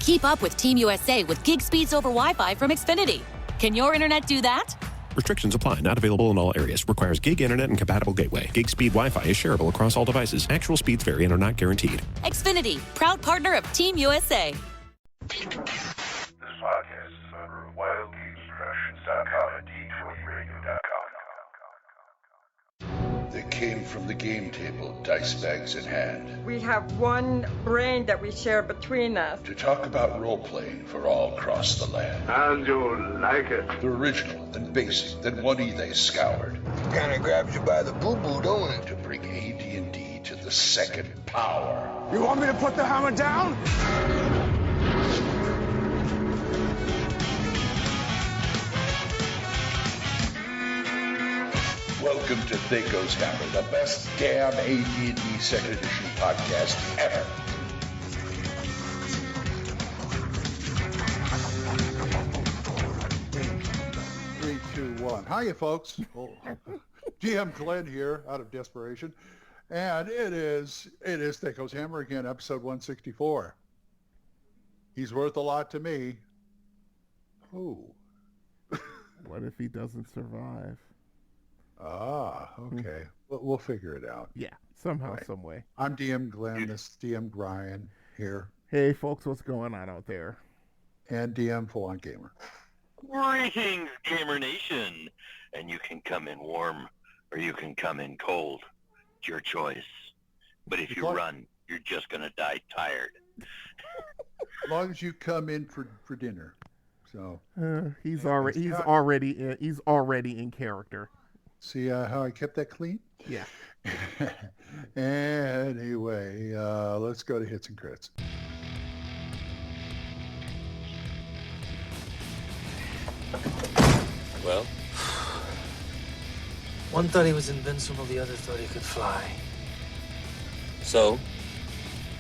keep up with Team USA with gig speeds over Wi-Fi from Xfinity. Can your internet do that? Restrictions apply. Not available in all areas. Requires gig internet and compatible gateway. Gig speed Wi-Fi is shareable across all devices. Actual speeds vary and are not guaranteed. Xfinity, proud partner of Team USA. This podcast is a member of WildGamesProductions.com and D20Radio.com. They came from the game table, dice bags in hand, We have one brain that we share between us. to talk about role-playing for all across the land. And you like it. The original, then basic, then one they scoured. Kinda grabs you by the boo-boo, don't it? To bring AD&D to the second power. You want me to put the hammer down? Welcome to Thaco's Hammer, the best damn AD&D second edition podcast ever. Three, two, one. Hiya, folks. GM Glenn here, out of desperation, and it is Thaco's Hammer again, episode 164. He's worth a lot to me. Who? What if he doesn't survive? Ah, okay. We'll figure it out. Yeah, somehow, Right. some way. I'm DM Glenn. This is DM Brian here, Hey, folks, what's going on out there? and DM Full On Gamer. Greetings, Gamer Nation. And you can come in warm or you can come in cold. It's your choice. But if you What? run, you're just going to die tired. As long as you come in for dinner. So, He's Yeah, already in character. see how I kept that clean? Yeah. Anyway, let's go to hits and crits. Well, One thought he was invincible, the other thought he could fly. so?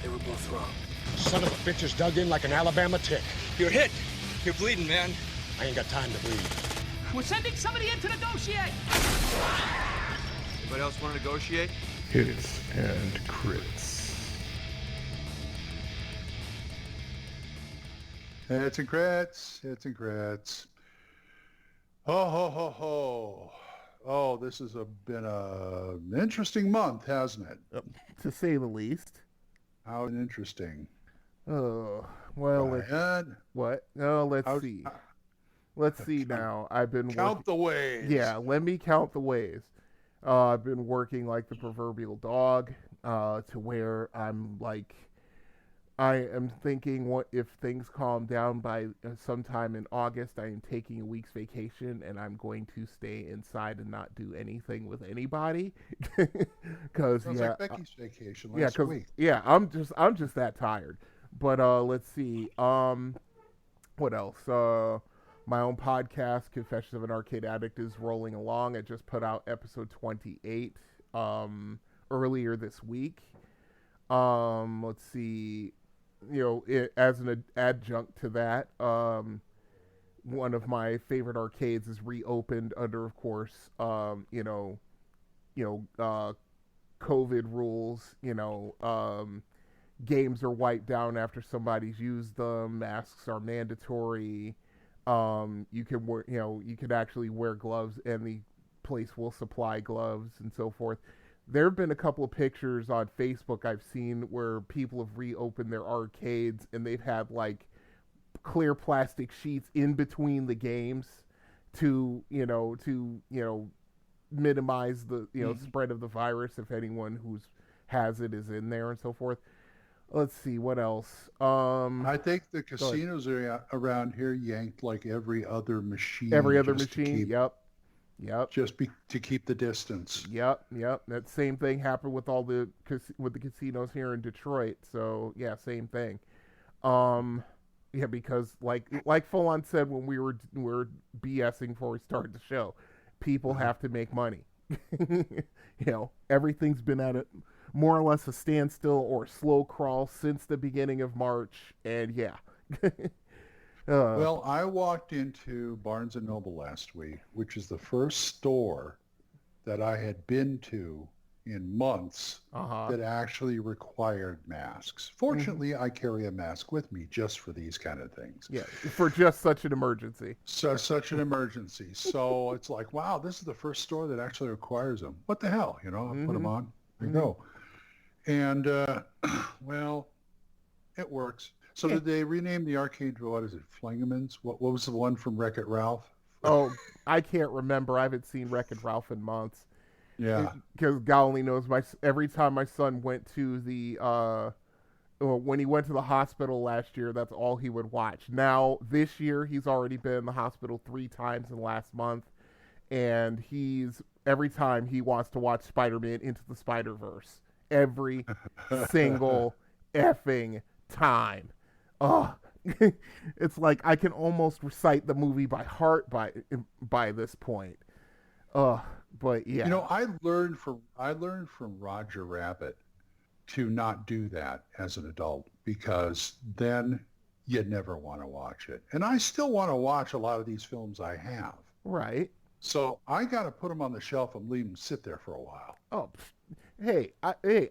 They were both wrong. Son of a bitch is dug in like an Alabama tick. You're hit. You're bleeding, man. I ain't got time to bleed. We're sending somebody in to negotiate. Anybody else want to negotiate? Hits and crits. Hits and crits. Hits and crits. Ho, ho, ho, ho. Oh, this has been an interesting month, hasn't it? To say the least. How interesting. Oh, well, Brian, what? No, let's how- see. Let's see now. I've been count the ways. Yeah, let me count the ways. I've been working like the proverbial dog, to where I'm like, I am thinking, what if things calm down by sometime in August, I am taking a week's vacation and I'm going to stay inside and not do anything with anybody. Because Sounds yeah, like Becky's vacation yeah, last 'cause- week. yeah, I'm just that tired. But let's see. What else? My own podcast, Confessions of an Arcade Addict, is rolling along. I just put out episode 28 earlier this week. Let's see. As an adjunct to that, one of my favorite arcades is reopened under, of course, COVID rules. Games are wiped down after somebody's used them. Masks are mandatory. You can wear, you can actually wear gloves, and the place will supply gloves and so forth. There have been a couple of pictures on Facebook I've seen where people have reopened their arcades and they've had like clear plastic sheets in between the games to minimize the spread of the virus if anyone who has it is in there and so forth. Let's see what else. I think the casinos around here yanked like every other machine. Yep. To keep the distance. Yep. That same thing happened with all the casinos here in Detroit. So yeah, same thing. Yeah, because like Full On said when we were BSing before we started the show, people have to make money. Everything's been at it more or less a standstill or slow crawl since the beginning of March, and yeah. Well, I walked into Barnes & Noble last week, which is the first store that I had been to in months that actually required masks. Fortunately, I carry a mask with me just for these kind of things. Yeah, for just such an emergency. So such an emergency. So it's like, wow, this is the first store that actually requires them. What the hell? You know, I put them on. There you go. And, well, it works. So did they rename the arcade, what is it, Flingemans? What was the one from Wreck-It Ralph? Oh, I can't remember. I haven't seen Wreck-It Ralph in months. Yeah. Because God only knows, every time my son went to when he went to the hospital last year, that's all he would watch. Now, this year, he's already been in the hospital 3 times in the last month. And every time he wants to watch Spider-Man Into the Spider-Verse. Every single effing time. It's like I can almost recite the movie by heart by this point. But yeah. You know, I learned from Roger Rabbit to not do that as an adult, because then you'd never want to watch it. And I still want to watch a lot of these films I have. Right. So I got to put them on the shelf and leave them sit there for a while. Oh,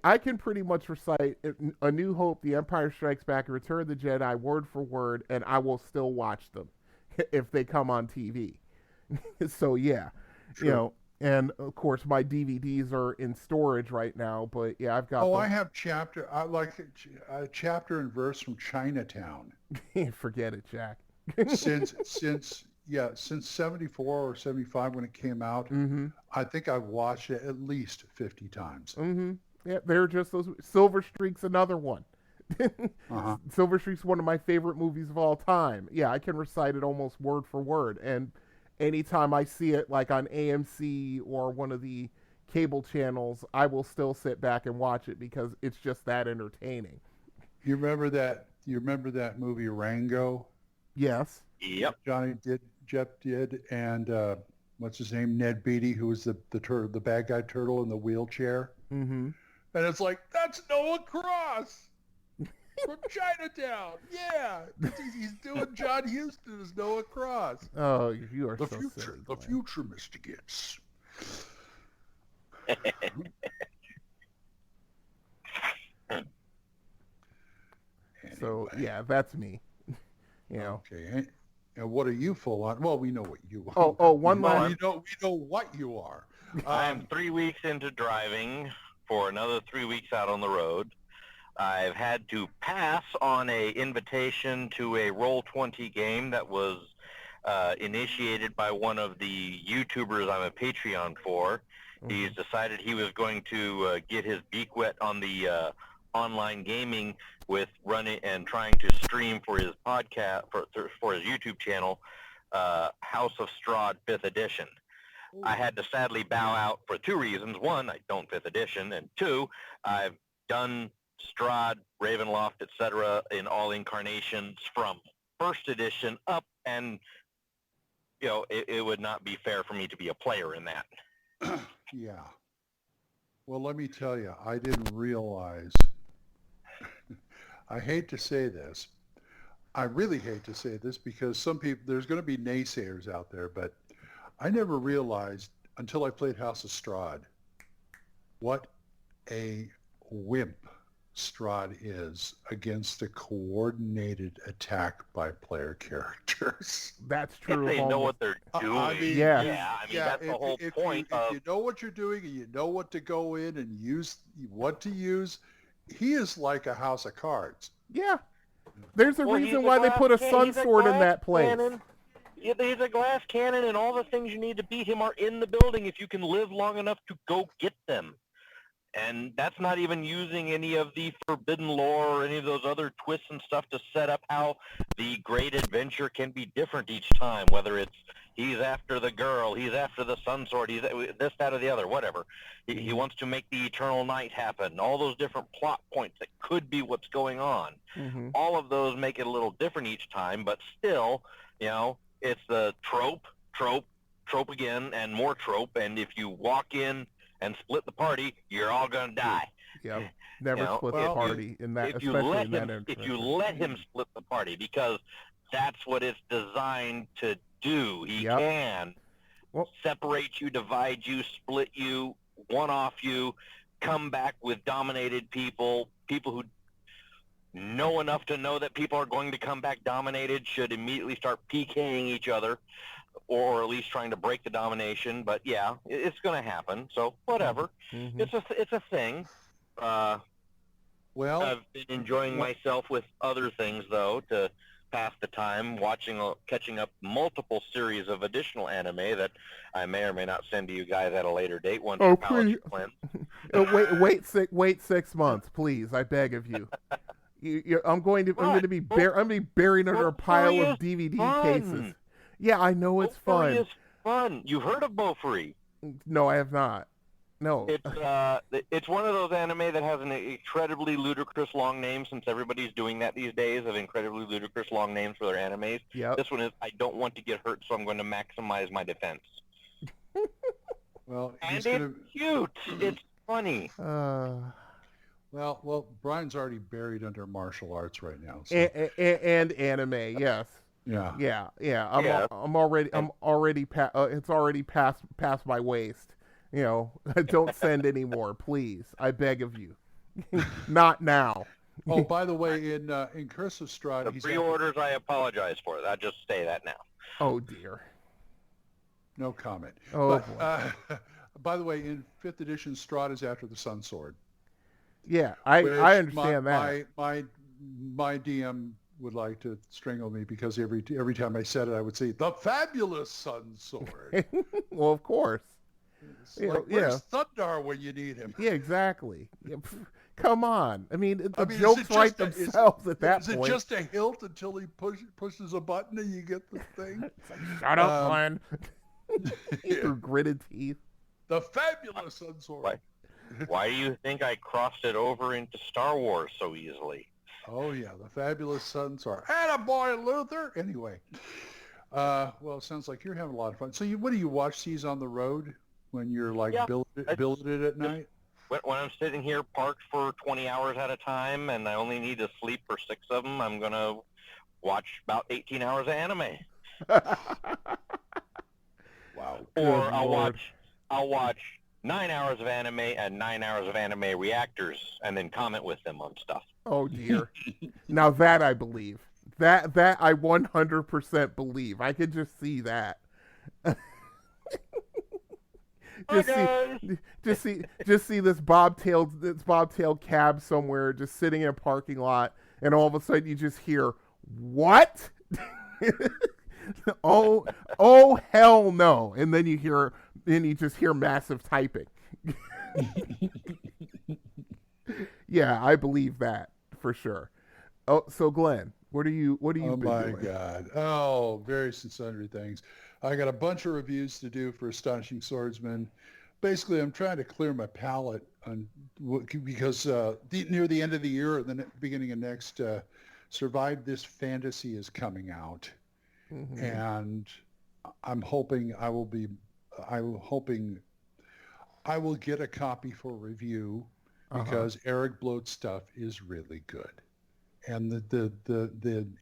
I can pretty much recite A New Hope, The Empire Strikes Back, Return of the Jedi word for word, and I will still watch them if they come on TV. So yeah, True. You know, and of course my DVDs are in storage right now. But yeah, I've got. Oh, I have I like a chapter and verse from Chinatown. Forget it, Jack. since 74 or 75 when it came out, I think I've watched it at least 50 times. Yeah, they're just those. Silver Streak's another one. Silver Streak's one of my favorite movies of all time. Yeah, I can recite it almost word for word. And anytime I see it like on AMC or one of the cable channels, I will still sit back and watch it because it's just that entertaining. You remember that movie Rango? Yes. Yep. Jeff did, and what's his name? Ned Beatty, who was the bad guy turtle in the wheelchair. And it's like, that's Noah Cross from Chinatown. Yeah, he's doing John Huston as Noah Cross. Oh, you are the so future, silly, the future, Mr. Gibbs. So yeah, that's me. You know. Okay. And what are you full on? Well, we know what you are. One last. We know what you are. I'm 3 weeks into driving for another 3 weeks out on the road. I've had to pass on a invitation to a Roll20 game that was initiated by one of the YouTubers I'm a Patreon for. He's decided he was going to get his beak wet on the online gaming with running and trying to stream for his podcast, for his YouTube channel, House of Strahd 5th Edition. I had to sadly bow out for 2 reasons. 1, I don't 5th Edition, and 2, I've done Strahd, Ravenloft, etc. in all incarnations from 1st Edition up, and you know it would not be fair for me to be a player in that. Yeah. Well, let me tell you, I didn't realize. I hate to say this. I really hate to say this because some people, there's going to be naysayers out there, but I never realized until I played House of Strahd what a wimp Strahd is against a coordinated attack by player characters. That's true. If they know what they're doing. I mean, That's the whole point if you know what you're doing and you know what to go in and use, what to use, he is like a house of cards. Yeah. There's a reason why they put a sun sword in that place. Cannon. Yeah, he's a glass cannon, and all the things you need to beat him are in the building if you can live long enough to go get them. And that's not even using any of the forbidden lore or any of those other twists and stuff to set up how the great adventure can be different each time, whether it's he's after the girl, he's after the sun sword, he's this, that, or the other, whatever. He wants to make the eternal night happen. All those different plot points that could be what's going on. All of those make it a little different each time, but still, you know, it's the trope again, and more trope, and if you walk in and split the party, you're all gonna die. Yep. Never split the party in that. If you let him split the party, because that's what it's designed to do. He can separate you, divide you, split you, one-off you, come back with dominated people who know enough to know that people are going to come back dominated should immediately start PKing each other, or at least trying to break the domination. But yeah, it's going to happen. So whatever. Mm-hmm. It's a thing. Well, I've been enjoying myself with other things though to pass the time, catching up multiple series of additional anime that I may or may not send to you guys at a later date once your palate is cleansed. Wait 6 months, please. I beg of you. I'm going to be buried under a pile of DVD cases. Yeah, I know it's fun. Bofuri is fun. You've heard of Bofuri? No, I have not. No. It's one of those anime that has an incredibly ludicrous long name, since everybody's doing that these days, of incredibly ludicrous long names for their animes. Yep. This one is, I don't want to get hurt, so I'm going to maximize my defense. Well, and it's cute. It's funny. Well, Brian's already buried under martial arts right now. So. And anime, yes. Yeah. Yeah. I'm already. It's already past my waist. You know, don't send any more, please. I beg of you. Not now. Oh, by the way, in Curse of Strahd, the pre-orders, I apologize for it. I just say that now. Oh dear. No comment. Oh, but, by the way, in 5th edition, Strahd is after the Sun Sword. Yeah, I understand that. My DM would like to strangle me because every time I said it, I would say the fabulous Sun Sword. Well, of course. Where's Thundar when you need him? Yeah, exactly. Yeah, come on. I mean, the jokes write themselves at that point. Is it just a hilt until he pushes a button and you get the thing? Shut up, Glenn. Through gritted teeth. The fabulous Sun Sword. Why do you think I crossed it over into Star Wars so easily? Oh, yeah, the fabulous Sun Sword. Attaboy, Luther! Anyway. Well, it sounds like you're having a lot of fun. So what do you watch these on the road when you're billeted at night? When I'm sitting here parked for 20 hours at a time and I only need to sleep for 6 of them, I'm going to watch about 18 hours of anime. Wow. Or I'll watch 9 hours of anime and 9 hours of anime reactors and then comment with them on stuff. Oh dear. Now that I believe. That I 100% believe. I could just see that. Just see this bobtailed cab somewhere just sitting in a parking lot, and all of a sudden you just hear, "What?" oh hell no. And then you just hear massive typing. Yeah, I believe that for sure. Oh, so Glenn, what are you been doing? Oh my God. Oh, various and sundry things. I got a bunch of reviews to do for Astonishing Swordsman. Basically, I'm trying to clear my palate because near the end of the year or the beginning of next, Survive This Fantasy is coming out. Mm-hmm. And I'm hoping I will get a copy for review because Eric Bloat's stuff is really good. And the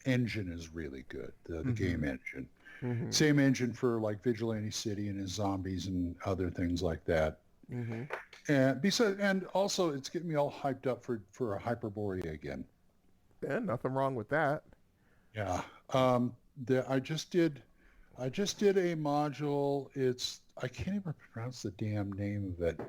engine is really good, the game engine. Mm-hmm. Same engine for like Vigilante City and his zombies and other things like that. Mm-hmm. And also it's getting me all hyped up for a Hyperborea again. Yeah, nothing wrong with that. Yeah. I just did a module. I can't even pronounce the damn name of it.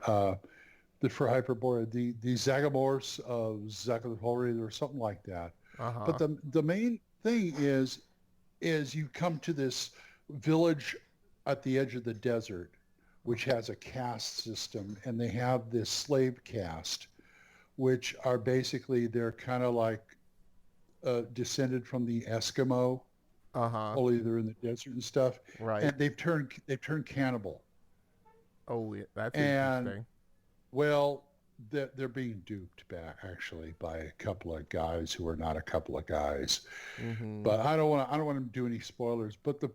For Hyperborea, the Zagamorphs of Zagathoria or something like that. But the main thing is you come to this village at the edge of the desert, which has a caste system, and they have this slave caste, which are basically, they're kind of like descended from the Eskimo, only they're in the desert and stuff. Right. And they've turned cannibal. Oh, yeah, that's interesting. Well, they're being duped actually by a couple of guys who are not a couple of guys. Mm-hmm. But I don't want to do any spoilers. But the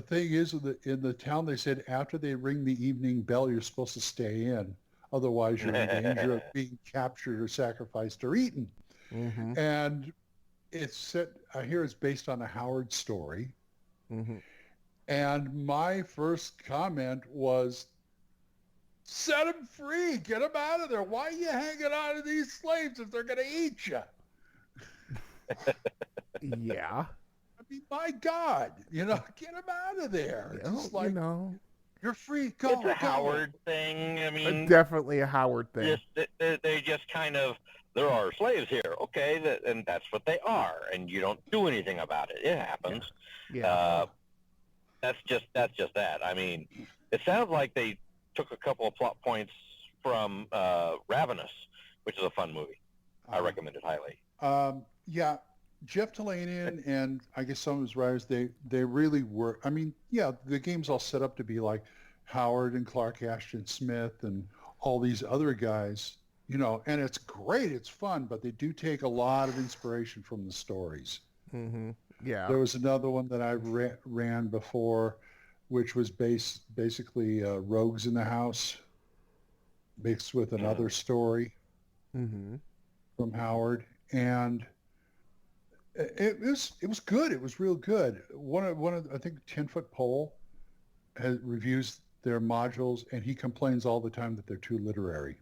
thing is, in the town, they said after they ring the evening bell, you're supposed to stay in. Otherwise, you're in danger of being captured or sacrificed or eaten. Mm-hmm. And I hear it's based on a Howard story. Mm-hmm. And my first comment was, Set them free. Get them out of there. Why are you hanging on to these slaves if they're going to eat you? Yeah. I mean, my God, get them out of there. Just like, you're free. Go. It's a Howard thing. I mean, definitely a Howard thing. They just kind of, there are slaves here. Okay, and that's what they are, and you don't do anything about it. It happens. Yeah. That's just that. I mean, it sounds like they took a couple of plot points from Ravenous, which is a fun movie. I recommend it highly. Yeah, Jeff Talanian and I guess some of his writers, they really were. I mean, yeah, the game's all set up to be like Howard and Clark Ashton Smith and all these other guys, and it's great, it's fun, but they do take a lot of inspiration from the stories. Mm-hmm. Yeah. There was another one that I ran before, which was basically Rogues in the House, mixed with another story from Howard, and it was good. It was real good. One of I think 10-Foot Pole reviews their modules, and he complains all the time that they're too literary.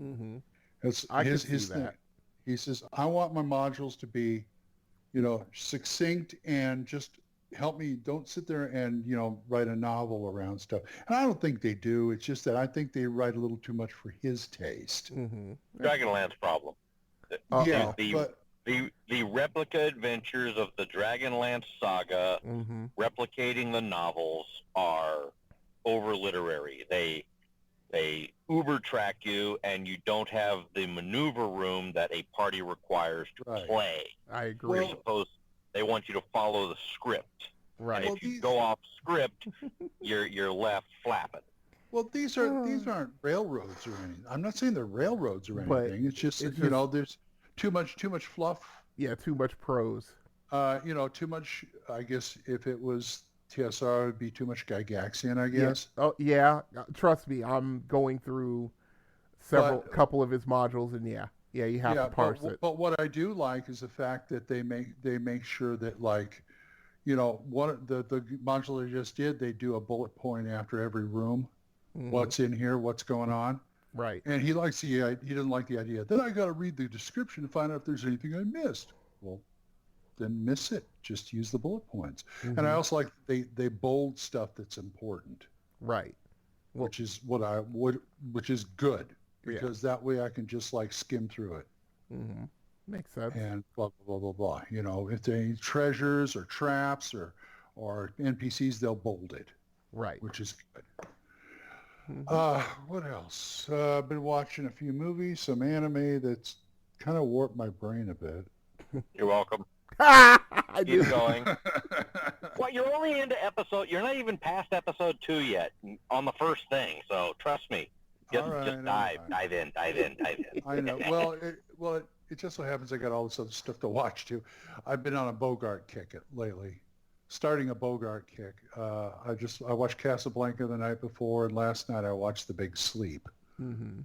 Mm-hmm. It's his thing. He says, I want my modules to be, succinct and just help me. Don't sit there and, write a novel around stuff. And I don't think they do. It's just that I think they write a little too much for his taste. Mm-hmm. Dragonlance problem. Yeah, the replica adventures of the Dragonlance saga, replicating the novels, are over literary. They uber track you, and you don't have the maneuver room that a party requires to play. I agree. They want you to follow the script. Right. And if you go off script, you're left flapping. Well, these aren't railroads or anything. I'm not saying they're railroads or anything. It's just there's too much fluff. Yeah, too much prose. Too much. I guess if it was TSR, it would be too much Gygaxian, I guess. Yeah. Oh yeah, trust me, I'm going through couple of his modules, and you have to parse it. But what I do like is the fact that they make sure that, like, what the module they just did, they do a bullet point after every room. What's in here? What's going on? Right. And he doesn't like the idea. Then I got to read the description to find out if there's anything I missed. Well, then miss it. Just use the bullet points. And I also like they bold stuff that's important. Right. Well, which is good, because that way I can just like skim through it. Mm-hmm. Makes sense. And blah blah blah blah blah. If there are any treasures or traps or NPCs, they'll bold it. Right. Which is good. What else? I've been watching a few movies, some anime that's kind of warped my brain a bit. You're welcome. Keep going. Well, you're only into you're not even past episode 2 yet on the first thing, so trust me. Just dive in. I know. Well, it just so happens I got all this other stuff to watch too. I've been on a Bogart kick lately. Starting a Bogart kick. I watched Casablanca the night before, and last night I watched The Big Sleep. Mm-hmm.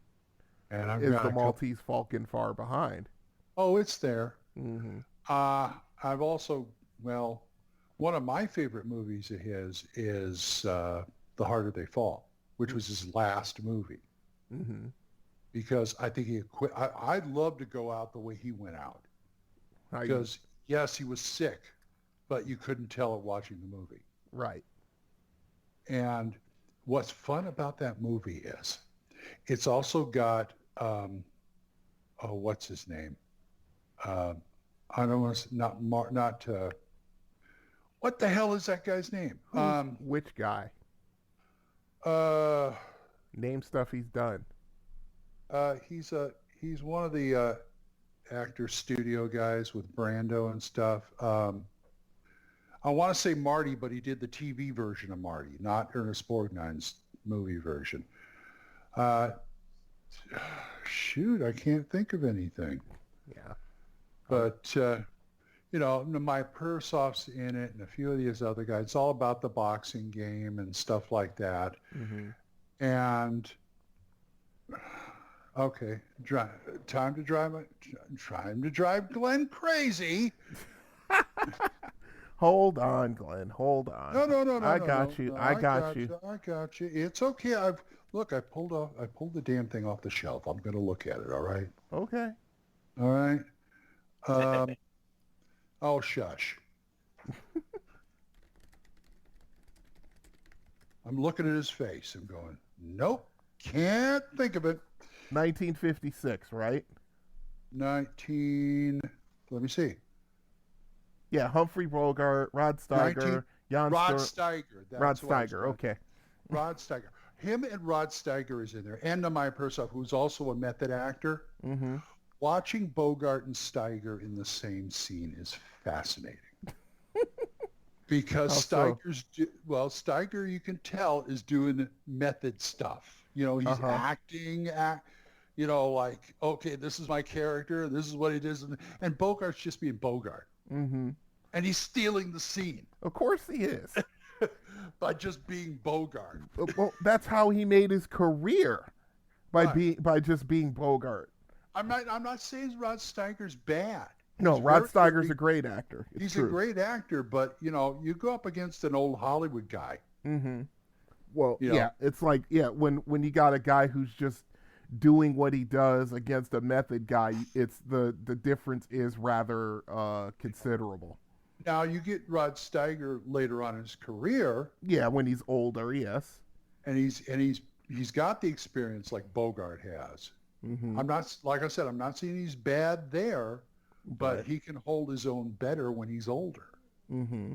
And is the Maltese Falcon far behind? Oh, it's there. Mm-hmm. I've also, one of my favorite movies of his is The Harder They Fall, which was his last movie. Mm-hmm. Because I think he quit. I'd love to go out the way he went out. Because yes, he was sick, but you couldn't tell it watching the movie. Right. And what's fun about that movie is it's also got, what's his name? I don't want to, what the hell is that guy's name? Which guy? Name stuff he's done. He's one of the actor studio guys with Brando and stuff. I want to say Marty, but he did the TV version of Marty, not Ernest Borgnine's movie version. Shoot, I can't think of anything. Yeah. But, Maya Persoff's in it and a few of these other guys. It's all about the boxing game and stuff like that. Mm-hmm. And, okay, time to drive Glenn crazy. Hold on, Glenn. Hold on. No. I got you. I got you. It's okay. Look, I pulled the damn thing off the shelf. I'm going to look at it. All right. Okay. All right. Oh, shush. I'm looking at his face. I'm going, nope, can't think of it. 1956, right? Let me see. Yeah, Humphrey Bogart, Rod Steiger, Jan Rod Stur- Steiger. That's Rod what I was Steiger, trying- okay. Rod Steiger. Him and Rod Steiger is in there. And Maya Persoff, who's also a method actor. Mm-hmm. Watching Bogart and Steiger in the same scene is fascinating. Because Steiger, you can tell, is doing method stuff. You know, he's acting, you know, like, okay, this is my character, this is what he does. And Bogart's just being Bogart. Mm-hmm. And he's stealing the scene. Of course he is. By just being Bogart. Well, that's how he made his career, by just being Bogart. I'm not saying Rod Steiger's bad. No, Rod Steiger's a great actor. He's a great actor, but you know, you go up against an old Hollywood guy. Mm-hmm. Well, You know? yeah, it's like when you got a guy who's just doing what he does against a method guy, it's the difference is rather considerable. Now you get Rod Steiger later on in his career. Yeah, when he's older, yes. And he's got the experience like Bogart has. Mm-hmm. I'm not, like I said, I'm not saying he's bad there, but he can hold his own better when he's older. Mm-hmm.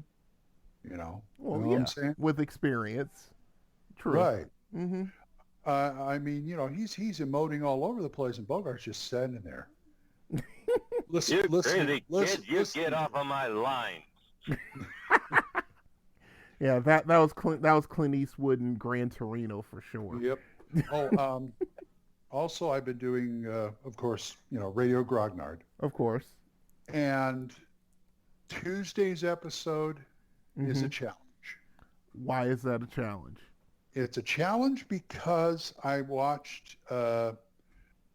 You know, well, you know what I'm saying? With experience. True. Right. Mm-hmm. I mean, you know, he's emoting all over the place, and Bogart's just standing there. Listen, kid, get off of my line. Yeah, that was Clint Eastwood and Gran Torino for sure. Yep. Oh, also I've been doing, of course, you know, Radio Grognard. Of course. And Tuesday's episode is a challenge. Why is that a challenge? It's a challenge because I watched, what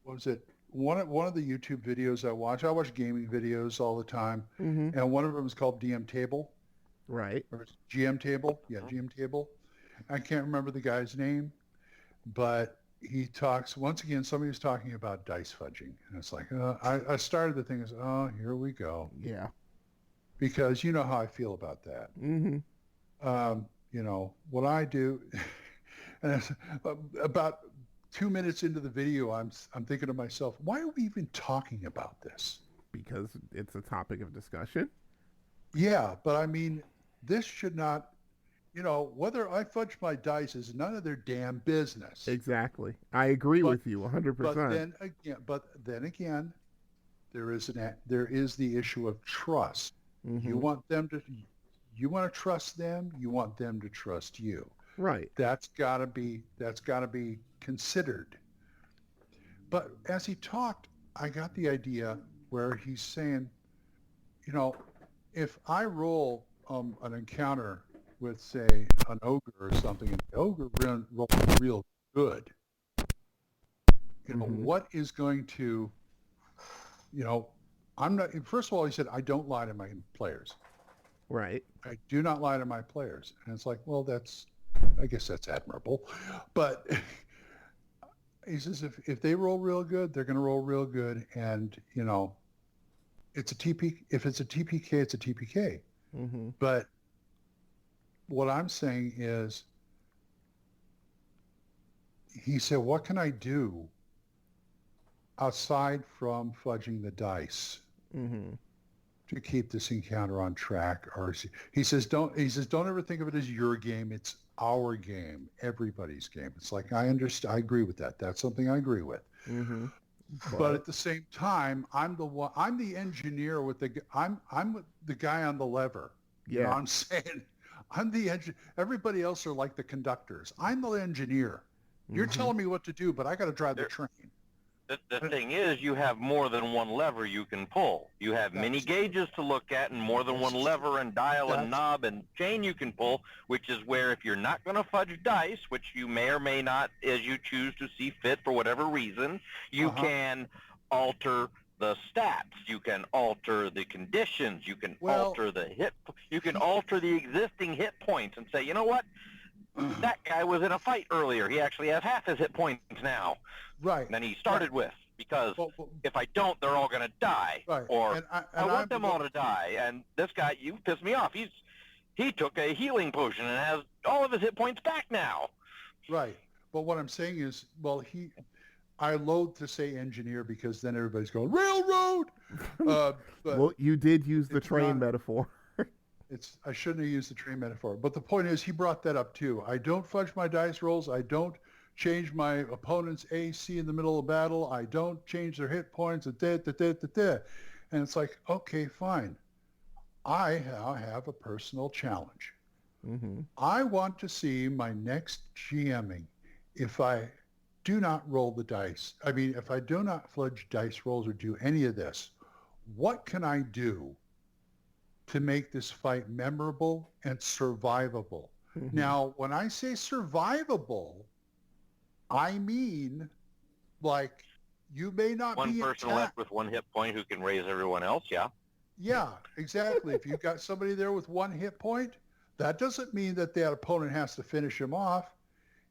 was it? One of the YouTube videos I watch gaming videos all the time, and one of them is called DM Table. Right. Or it's GM Table. Yeah, GM Table. I can't remember the guy's name, but he talks, once again, somebody was talking about dice fudging. And it's like, I started the thing as, oh, here we go. Yeah. Because you know how I feel about that. Mm-hmm. You know, what I do, and about 2 minutes into the video, I'm thinking to myself, why are we even talking about this? Because it's a topic of discussion. Yeah, but I mean, this should not, you know, whether I fudge my dice is none of their damn business. Exactly. I agree with you 100%. But then again, there is the issue of trust. Mm-hmm. You want to trust them. You want them to trust you. Right. That's gotta be considered. But as he talked, I got the idea where he's saying, you know, if I roll an encounter with, say, an ogre or something, and the ogre rolls real good, you know, what is going to, you know, I'm not, first of all, he said, I don't lie to my players. Right. I do not lie to my players. And it's like, well, I guess that's admirable. But he says, if they roll real good, they're going to roll real good. And, you know, if it's a TPK, it's a TPK. Mm-hmm. But what I'm saying is, he said, what can I do aside from fudging the dice to keep this encounter on track? Or he says, don't ever think of it as your game. It's our game, everybody's game. It's like, I agree with that. That's something I agree with. Mm-hmm. But at the same time, I'm the engineer I'm the guy on the lever. Yeah. You know what I'm saying? I'm the engineer. Everybody else are like the conductors. I'm the engineer. You're telling me what to do, but I got to drive the train. The thing is, you have more than one lever you can pull. You have many gauges to look at and more than one lever and dial and knob and chain you can pull, which is where if you're not going to fudge dice, which you may or may not as you choose to see fit for whatever reason, you can alter the stats. You can alter the conditions. You can alter the hit. You can alter the existing hit points and say, you know what? that guy was in a fight earlier. He actually has half his hit points now. Right. Than he started with. Because Well, if I don't, they're all going to die. Right. Or And I want them all to die. And this guy, you pissed me off. He took a healing potion and has all of his hit points back now. Right. But what I'm saying is, well, I loathe to say engineer because then everybody's going, railroad! But Well, you did use the it's train not- metaphor. I shouldn't have used the train metaphor. But the point is, he brought that up too. I don't fudge my dice rolls. I don't change my opponent's AC in the middle of battle. I don't change their hit points. And it's like, okay, fine. I now have a personal challenge. Mm-hmm. I want to see my next GMing if I do not roll the dice. I mean, if I do not fudge dice rolls or do any of this, what can I do to make this fight memorable and survivable? Mm-hmm. Now, when I say survivable, I mean, like, you may not One be person attacked. left with one hit point who can raise everyone else, yeah. Yeah, exactly. If you've got somebody there with one hit point, that doesn't mean that that opponent has to finish him off.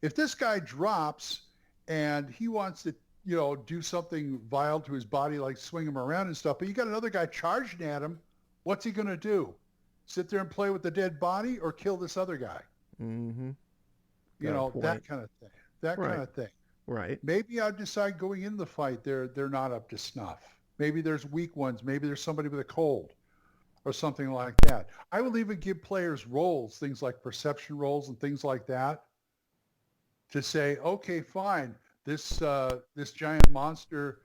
If this guy drops and he wants to, do something vile to his body, like swing him around and stuff, but you got another guy charging at him, what's he going to do? Sit there and play with the dead body or kill this other guy? Mm-hmm. That kind of thing. That Right. kind of thing. Right. Maybe I decide going into the fight they're not up to snuff. Maybe there's weak ones. Maybe there's somebody with a cold or something like that. I will even give players roles, things like perception rolls and things like that, to say, okay, fine, this giant monster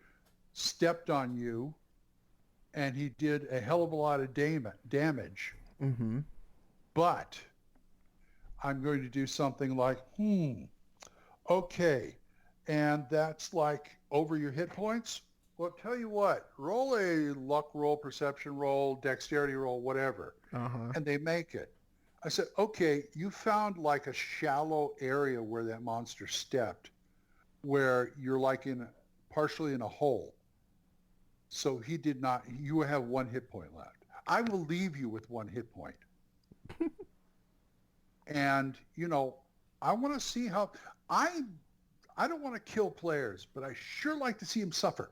stepped on you and he did a hell of a lot of damage. Mm-hmm. But I'm going to do something like, okay, and that's like over your hit points. Well, tell you what, roll a luck roll, perception roll, dexterity roll, whatever, Uh-huh. and they make it. I said, okay, you found like a shallow area where that monster stepped, where you're like partially in a hole. So you have one hit point left. I will leave you with one hit point. And, I want to see how, I don't want to kill players, but I sure like to see them suffer.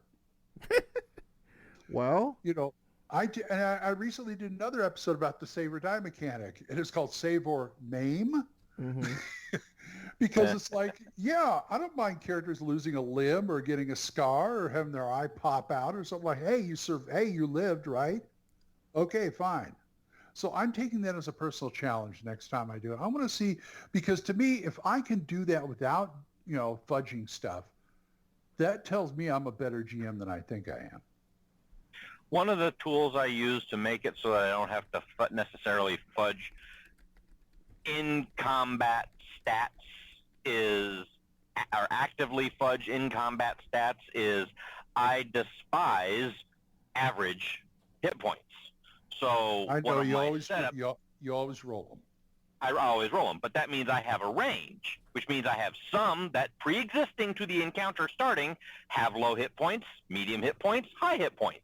Well, I recently did another episode about the save or die mechanic. It is called Save or Maim. mm-hmm. Because it's like, yeah, I don't mind characters losing a limb or getting a scar or having their eye pop out or something like, hey, you lived, right? Okay, fine. So I'm taking that as a personal challenge next time I do it. I want to see, because to me, if I can do that without, fudging stuff, that tells me I'm a better GM than I think I am. One of the tools I use to make it so that I don't have to necessarily fudge in combat stats or actively fudge in combat stats is I despise average hit points. So I know you always setup, you always roll them. I always roll them, but that means I have a range, which means I have some that pre-existing to the encounter starting have low hit points, medium hit points, high hit points.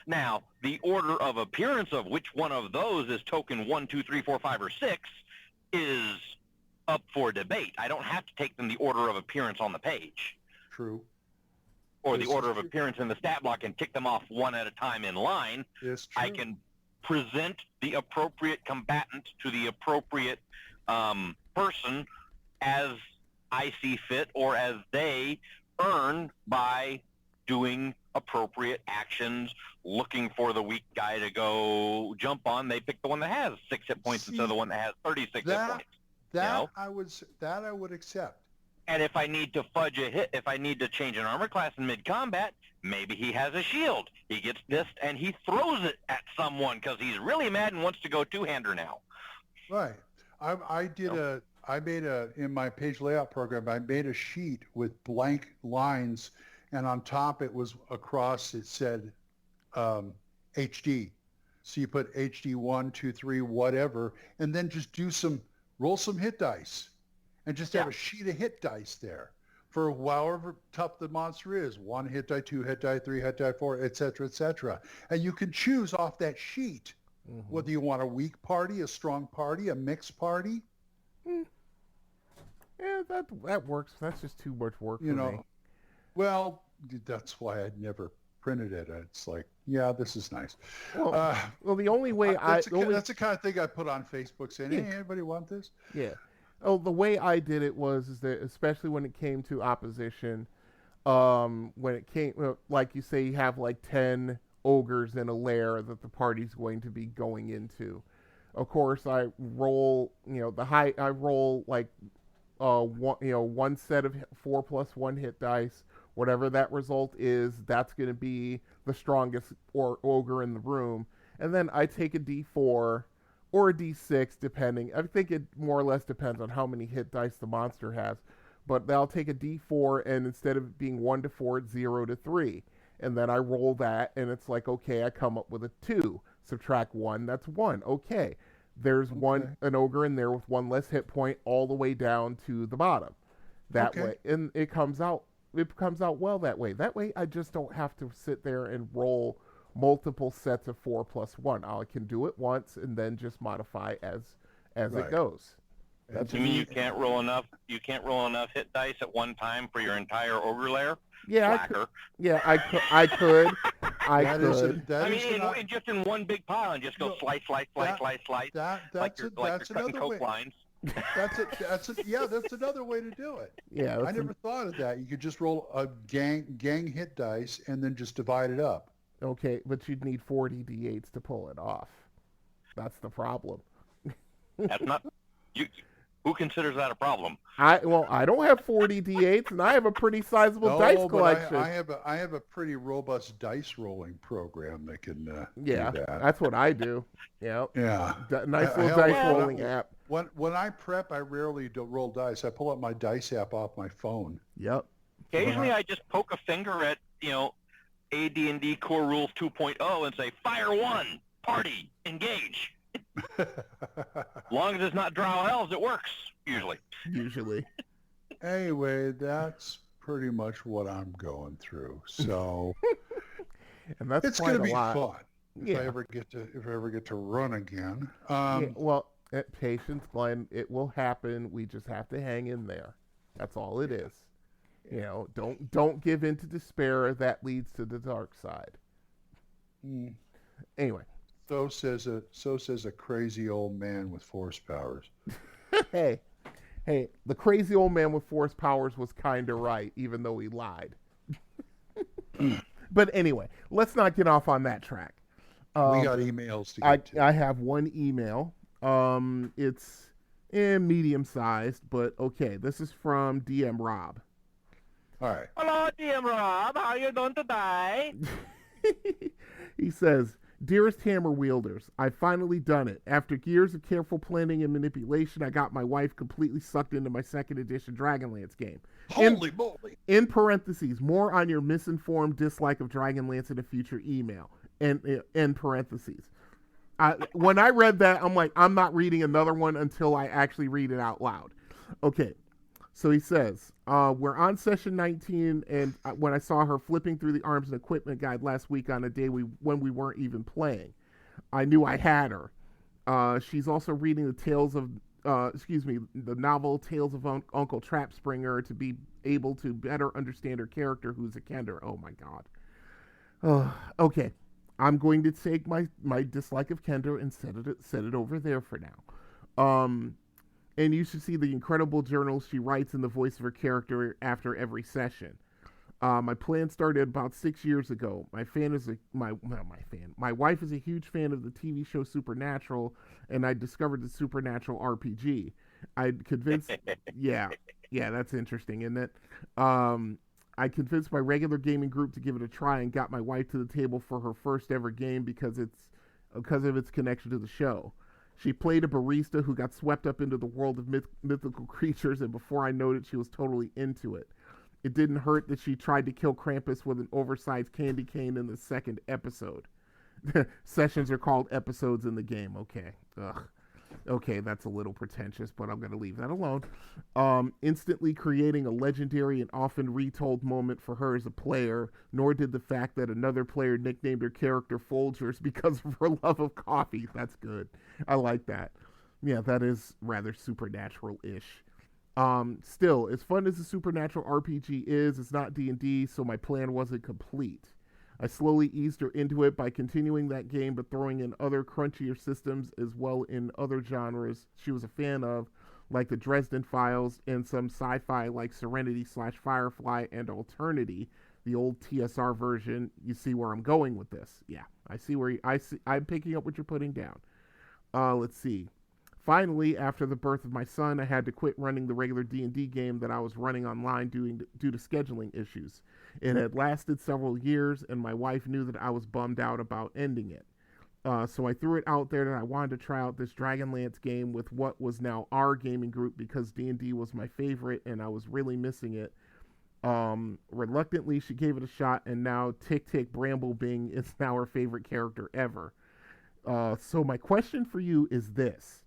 Now, the order of appearance of which one of those is token 1, 2, 3, 4, 5, or 6 is up for debate. I don't have to take them the order of appearance on the page. True. Or the order of appearance in the stat block and tick them off one at a time in line. It's true. I can present the appropriate combatant to the appropriate person as I see fit or as they earn by doing appropriate actions, looking for the weak guy to go jump on. They pick the one that has 6 hit points instead of the one that has 36 hit points. That I would accept. And if I need to fudge a hit, if I need to change an armor class in mid-combat, maybe he has a shield. He gets this and he throws it at someone because he's really mad and wants to go two-hander now. Right. In my page layout program, I made a sheet with blank lines, and on top it said HD. So you put HD 1, 2, 3, whatever, and then just roll some hit dice and just have a sheet of hit dice there for however tough the monster is. 1 hit die, 2 hit die, 3 hit die, 4, et cetera, and you can choose off that sheet whether you want a weak party, a strong party, a mixed party. Yeah, that works. That's just too much work for me. Well, that's why I'd never printed it. It's like, yeah, this is nice. Well, the only way that's the kind of thing I put on Facebook saying, hey, anybody want this? Yeah. Oh, the way I did it is that, especially when it came to opposition, when it came, like you say, you have like 10 ogres in a lair that the party's going to be going into. Of course, I roll, I roll like, one set of 4+1 hit dice. Whatever that result is, that's going to be the strongest ogre in the room. And then I take a D4 or a D6, depending. I think it more or less depends on how many hit dice the monster has. But I'll take a D4, and instead of being 1 to 4, it's 0 to 3. And then I roll that, and it's like, okay, I come up with a 2. Subtract 1, that's 1. Okay. There's an ogre in there with 1 less hit point all the way down to the bottom. That way. And it comes out well that way. That way I just don't have to sit there and roll multiple sets of 4+1. I can do it once and then just modify as it goes. You mean you can't roll enough hit dice at one time for your entire ogre lair? Yeah, I could. Just in one big pile and just go slice. That's another way. Lines. That's another way to do it. Yeah, I never thought of that. You could just roll a gang hit dice and then just divide it up. Okay, but you'd need 40 D8s to pull it off. That's the problem. That's not you. Who considers that a problem? I don't have 40 D8s, and I have a pretty sizable dice collection. I have a pretty robust dice rolling program that can do that. That's what I do. Yeah. Nice little dice rolling app. When I prep, I rarely roll dice. I pull up my dice app off my phone. Yep. Occasionally, I just poke a finger at AD&D Core Rules 2.0 and say, "Fire 1, party, engage." As long as it's not Drow Elves, it works, usually. Anyway, that's pretty much what I'm going through. So and that's it's going to be fun if I ever get to run again. Patience, Glenn. It will happen. We just have to hang in there. That's all it is. Don't give in to despair. That leads to the dark side. Anyway. So says a crazy old man with force powers. Hey, the crazy old man with force powers was kind of right, even though he lied. But anyway, let's not get off on that track. We got emails to get to. I have one email. It's medium-sized, but okay. This is from DM Rob. All right. Hello, DM Rob. How are you doing today? He says, "Dearest Hammer Wielders, I've finally done it. After years of careful planning and manipulation, I got my wife completely sucked into my 2nd edition Dragonlance game. Holy moly! In parentheses, more on your misinformed dislike of Dragonlance in a future email. And in parentheses. When I read that, I'm like, I'm not reading another one until I actually read it out loud. Okay. So he says, we're on session 19, and when I saw her flipping through the arms and equipment guide last week on a day when we weren't even playing, I knew I had her. She's also reading the novel Tales of Uncle Trapspringer to be able to better understand her character, who's a Kender. Oh my God. Okay. I'm going to take my dislike of Kender and set it over there for now. And you should see the incredible journals she writes in the voice of her character after every session. My plan started about 6 years ago. My wife is a huge fan of the TV show Supernatural, and I discovered the Supernatural RPG. I'd convinced, yeah, that's interesting, isn't it? I convinced my regular gaming group to give it a try and got my wife to the table for her first ever game because of its connection to the show. She played a barista who got swept up into the world of mythical creatures, and before I noted, she was totally into it. It didn't hurt that she tried to kill Krampus with an oversized candy cane in the 2nd episode. Sessions are called episodes in the game. Okay. Ugh. Okay, that's a little pretentious, but I'm going to leave that alone. Instantly creating a legendary and often retold moment for her as a player, nor did the fact that another player nicknamed her character Folgers because of her love of coffee. That's good. I like that. Yeah, that is rather supernatural-ish. Still, as fun as the Supernatural RPG is, it's not D&D, so my plan wasn't complete. I slowly eased her into it by continuing that game, but throwing in other crunchier systems as well in other genres she was a fan of, like the Dresden Files and some sci-fi like Serenity/Firefly and Alternity, the old TSR version. You see where I'm going with this? Yeah, I see where I'm picking up what you're putting down. Let's see. Finally, after the birth of my son, I had to quit running the regular D&D game that I was running online due to scheduling issues. It had lasted several years, and my wife knew that I was bummed out about ending it. So I threw it out there that I wanted to try out this Dragonlance game with what was now our gaming group because D&D was my favorite, and I was really missing it. Reluctantly, she gave it a shot, and now Tick Tick Bramblebing is now her favorite character ever. So my question for you is this.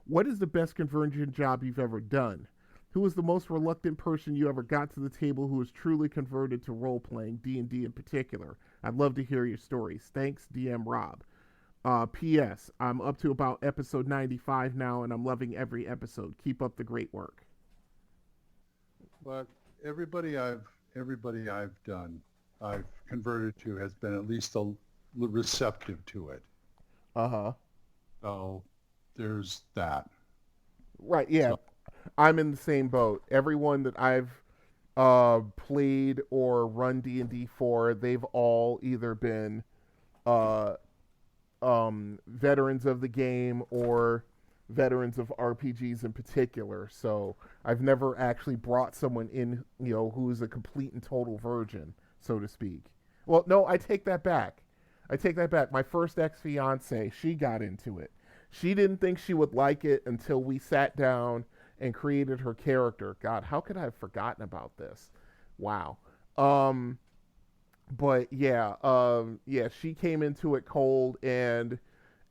What is the best conversion job you've ever done? Who was the most reluctant person you ever got to the table who was truly converted to role-playing, D&D in particular? I'd love to hear your stories. Thanks, DM Rob. P.S. I'm up to about episode 95 now, and I'm loving every episode. Keep up the great work. But everybody I've done, I've converted to has been at least receptive to it. Uh-huh. So there's that. Right, yeah. So, I'm in the same boat. Everyone that I've played or run D&D for, they've all either been veterans of the game or veterans of RPGs in particular. So I've never actually brought someone in, who's a complete and total virgin, so to speak. Well, no, I take that back. My first ex-fiance, she got into it. She didn't think she would like it until we sat down and created her character. God, how could I have forgotten about this? Wow. But yeah, she came into it cold, and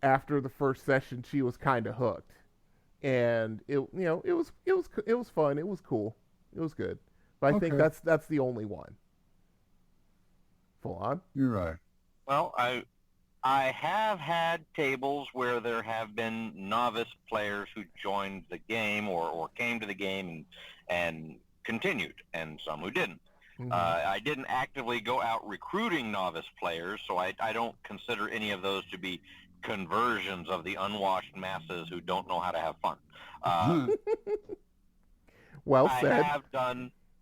after the first session, she was kind of hooked. And it was fun. It was cool. It was good. But I think that's the only one. Full on. You're right. Well, I have had tables where there have been novice players who joined the game or came to the game and continued, and some who didn't. Mm-hmm. I didn't actively go out recruiting novice players, so I don't consider any of those to be conversions of the unwashed masses who don't know how to have fun. Well said.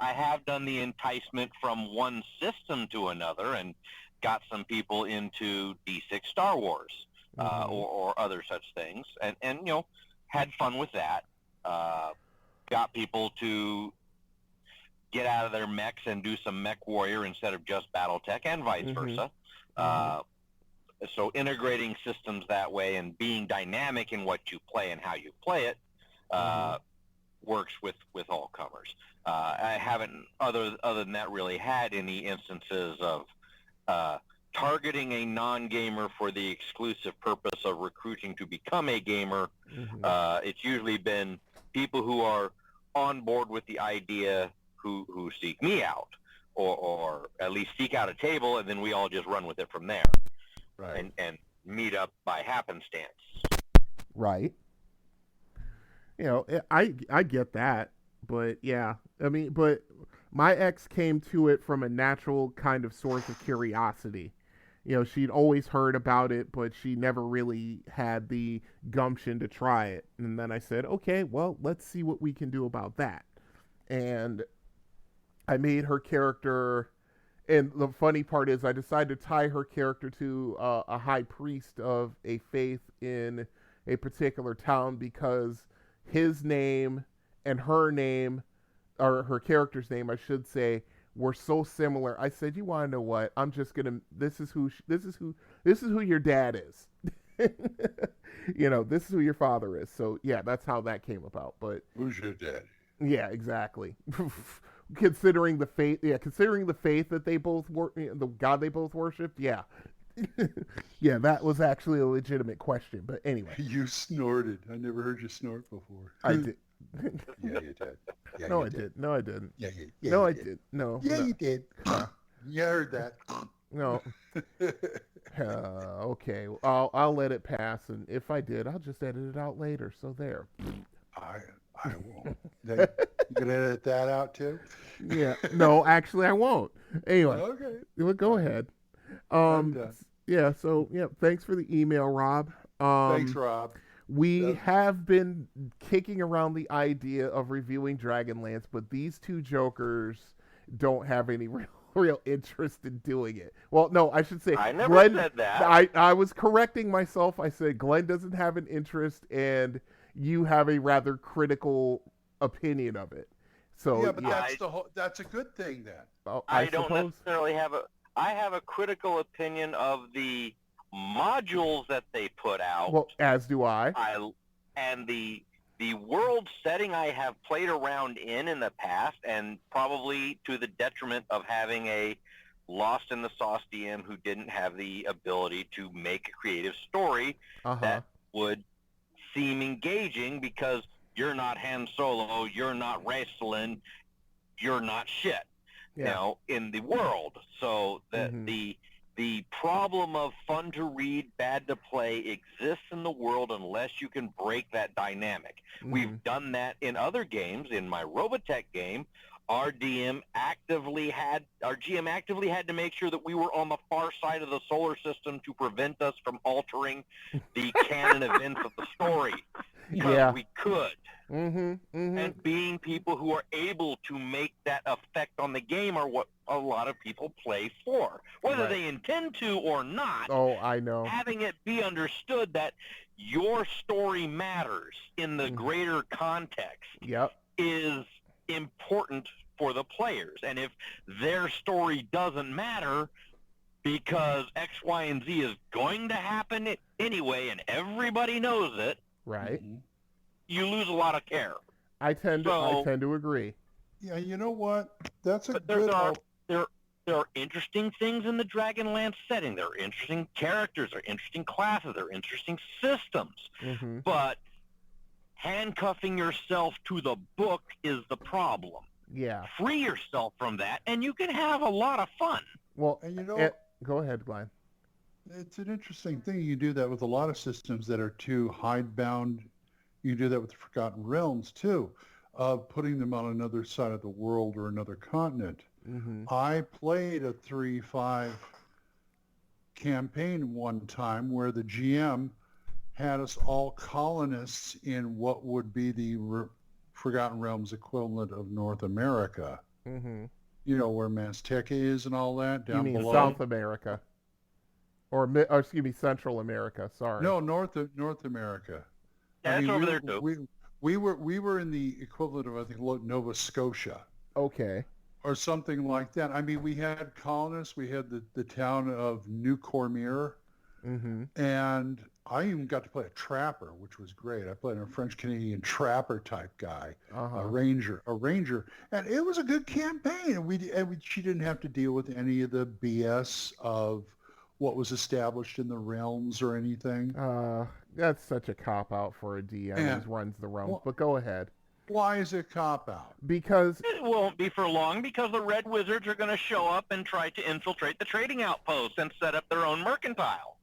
I have done the enticement from one system to another and got some people into D6 Star Wars or other such things, and had fun with that. Got people to get out of their mechs and do some mech warrior instead of just BattleTech, and vice versa. So integrating systems that way and being dynamic in what you play and how you play it works with all comers. I haven't, other than that, really had any instances of targeting a non-gamer for the exclusive purpose of recruiting to become a gamer. It's usually been people who are on board with the idea who seek me out, or at least seek out a table, and then we all just run with it from there. Right. And meet up by happenstance. Right. I get that, but yeah, but my ex came to it from a natural kind of source of curiosity. She'd always heard about it, but she never really had the gumption to try it. And then I said, okay, well, let's see what we can do about that. And I made her character, and the funny part is I decided to tie her character to a high priest of a faith in a particular town because his name and her name, or her character's name, I should say, were so similar. I said, "You want to know what? I'm just gonna. This is who your dad is. This is who your father is." So yeah, that's how that came about. But who's your dad? Yeah, exactly. Considering the faith that they both the God they both worshipped. Yeah. Yeah, that was actually a legitimate question. But anyway, you snorted. I never heard you snort before. I did. Yeah, you did. Yeah, no, I did. No, I didn't. Yeah, no, I did. No. Yeah, no. You did. You heard that. No. Okay. I'll let it pass, and if I did, I'll just edit it out later. So there. I won't. You gonna edit that out too? Yeah. No, actually, I won't. Anyway, Okay. well, go ahead. I'm done. Yeah. So, yeah. Thanks for the email, Rob. Thanks, Rob. We have been kicking around the idea of reviewing Dragonlance, but these two jokers don't have any real interest in doing it. Well, no, I should say I never Glenn, said that. I was correcting myself. I said Glenn doesn't have an interest, and you have a rather critical opinion of it. So Yeah, but that's a good thing then. I don't suppose. necessarily have I have a critical opinion of the modules that they put out. Well, as do I. And the world setting I have played around in the past, and probably to the detriment of having a Lost in the Sauce DM who didn't have the ability to make a creative story that would seem engaging, because you're not Han Solo, you're not wrestling, you're not shit. You know, in the world. So the problem of fun to read, bad to play exists in the world unless you can break that dynamic. We've done that in other games. In my Robotech game, our GM actively had to make sure that we were on the far side of the solar system to prevent us from altering the canon events of the story. Because we could. And being people who are able to make that effect on the game are what a lot of people play for. Whether they intend to or not, Oh, I know. having it be understood that your story matters in the greater context is important for the players. And if their story doesn't matter because X, Y, and Z is going to happen anyway and everybody knows it, right, you lose a lot of care. I tend to agree. Yeah, you know what? That's a But good. there are interesting things in the Dragonlance setting. There are interesting characters. There are interesting classes. There are interesting systems. But handcuffing yourself to the book is the problem. Yeah. Free yourself from that, and you can have a lot of fun. Well, And you know, go ahead, Glenn. it's an interesting thing. You do that with a lot of systems that are too hidebound. You do that with the Forgotten Realms too, putting them on another side of the world or another continent. I played a 3-5 campaign one time where the GM had us all colonists in what would be the Forgotten Realms equivalent of North America. You know, where Mazteca is and all that down You mean below. South America, or excuse me, Central America. Sorry. No, North America. Yeah, it's over there too. We were in the equivalent of, I think, Nova Scotia. Okay. Or something like that. I mean, we had colonists. We had the town of New Cormier. And I even got to play a trapper, which was great. I played a French-Canadian trapper type guy, a ranger. And it was a good campaign. And she didn't have to deal with any of the BS of what was established in the realms or anything. That's such a cop-out for a DM who runs the realms. But go ahead. Why is it cop-out? Because it won't be for long, because the Red Wizards are going to show up and try to infiltrate the trading outposts and set up their own mercantile.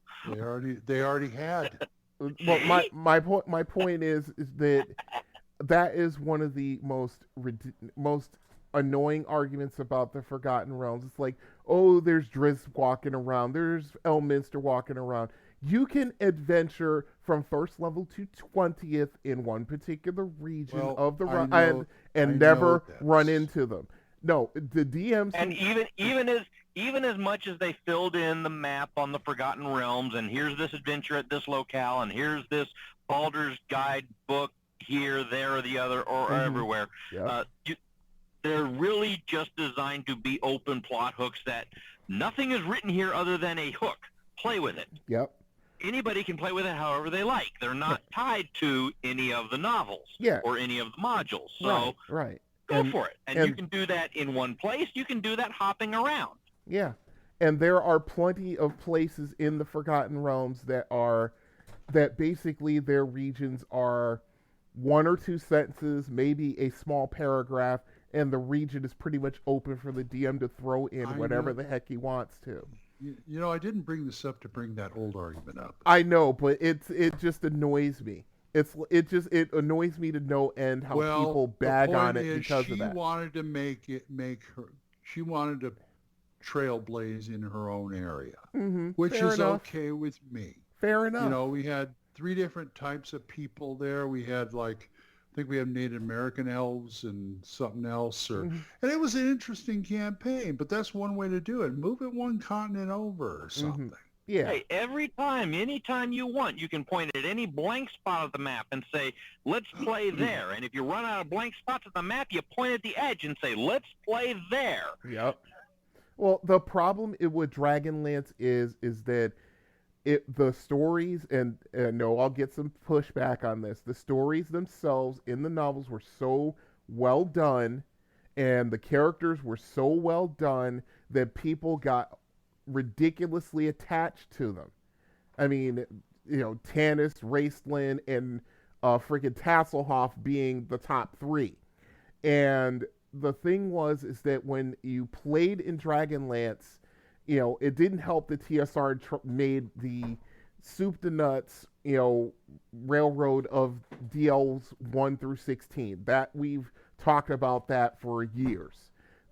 They already had. Well, my point is that is one of the most annoying arguments about the Forgotten Realms. It's like, oh, there's Driz walking around, there's Elminster walking around. You can adventure from first level to 20th in one particular region of the realm and never run into them. No, the DMs and even as much as they filled in the map on the Forgotten Realms, and here's this adventure at this locale, and here's this Baldur's Guide book here, there, or the other, or everywhere. They're really just designed to be open plot hooks that nothing is written here other than a hook. Play with it. Yep. Anybody can play with it however they like. They're not tied to any of the novels or any of the modules. So go for it. And you can do that in one place. You can do that hopping around. Yeah. And there are plenty of places in the Forgotten Realms that basically their regions are one or two sentences, maybe a small paragraph, and the region is pretty much open for the DM to throw in whatever the heck he wants to. You know, I didn't bring this up to bring that old argument up. I know, but it just annoys me. It annoys me to no end how people bag on it because of that. She wanted to trailblaze in her own area, which Fair is enough. okay with me. Fair enough. You know, we had 3 different types of people there. We had I think we have Native American elves and something else, and it was an interesting campaign. But that's one way to do it. Move it one continent over or something. Yeah. Hey, anytime you want, you can point at any blank spot of the map and say, let's play there. And if you run out of blank spots at the map, you point at the edge and say, let's play there. Yep. Well, the problem with Dragonlance is that the stories, and no, I'll get some pushback on this. The stories themselves in the novels were so well done, and the characters were so well done that people got ridiculously attached to them. I mean, Tanis, Raistlin, and freaking Tasselhoff being the top 3. And the thing is that when you played in Dragonlance, it didn't help that TSR made the soup to nuts, railroad of DLs 1 through 16. That we've talked about that for years.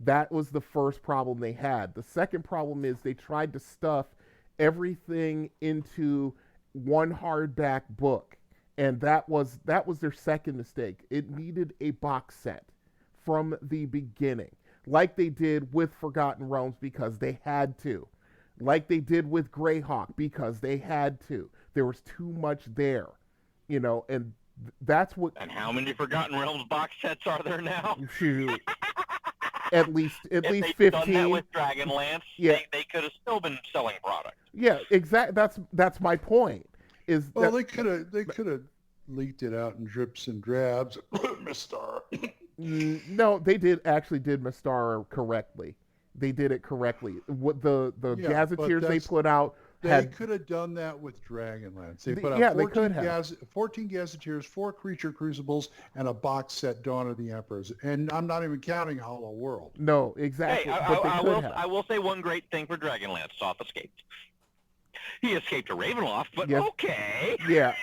That was the first problem they had. The second problem is they tried to stuff everything into one hardback book, and that was their second mistake. It needed a box set from the beginning, like they did with Forgotten Realms because they had to, like they did with Greyhawk because they had to. There was too much there, and that's what. And how many Forgotten Realms box sets are there now? Shoot. At least 15. Done that with Dragonlance, yeah. They could have still been selling product. Yeah, exactly. That's my point. They could have leaked it out in drips and drabs. Mistar. No, they did Mistar correctly. They did it correctly. What the gazetteers they put out. They could have done that with Dragonlance. They put out 14 gazetteers, 4 creature crucibles, and a box set, Dawn of the Emperors. And I'm not even counting Hollow World. No, exactly. Hey, I will say one great thing for Dragonlance. Soth escaped. He escaped to Ravenloft, but okay. Yeah,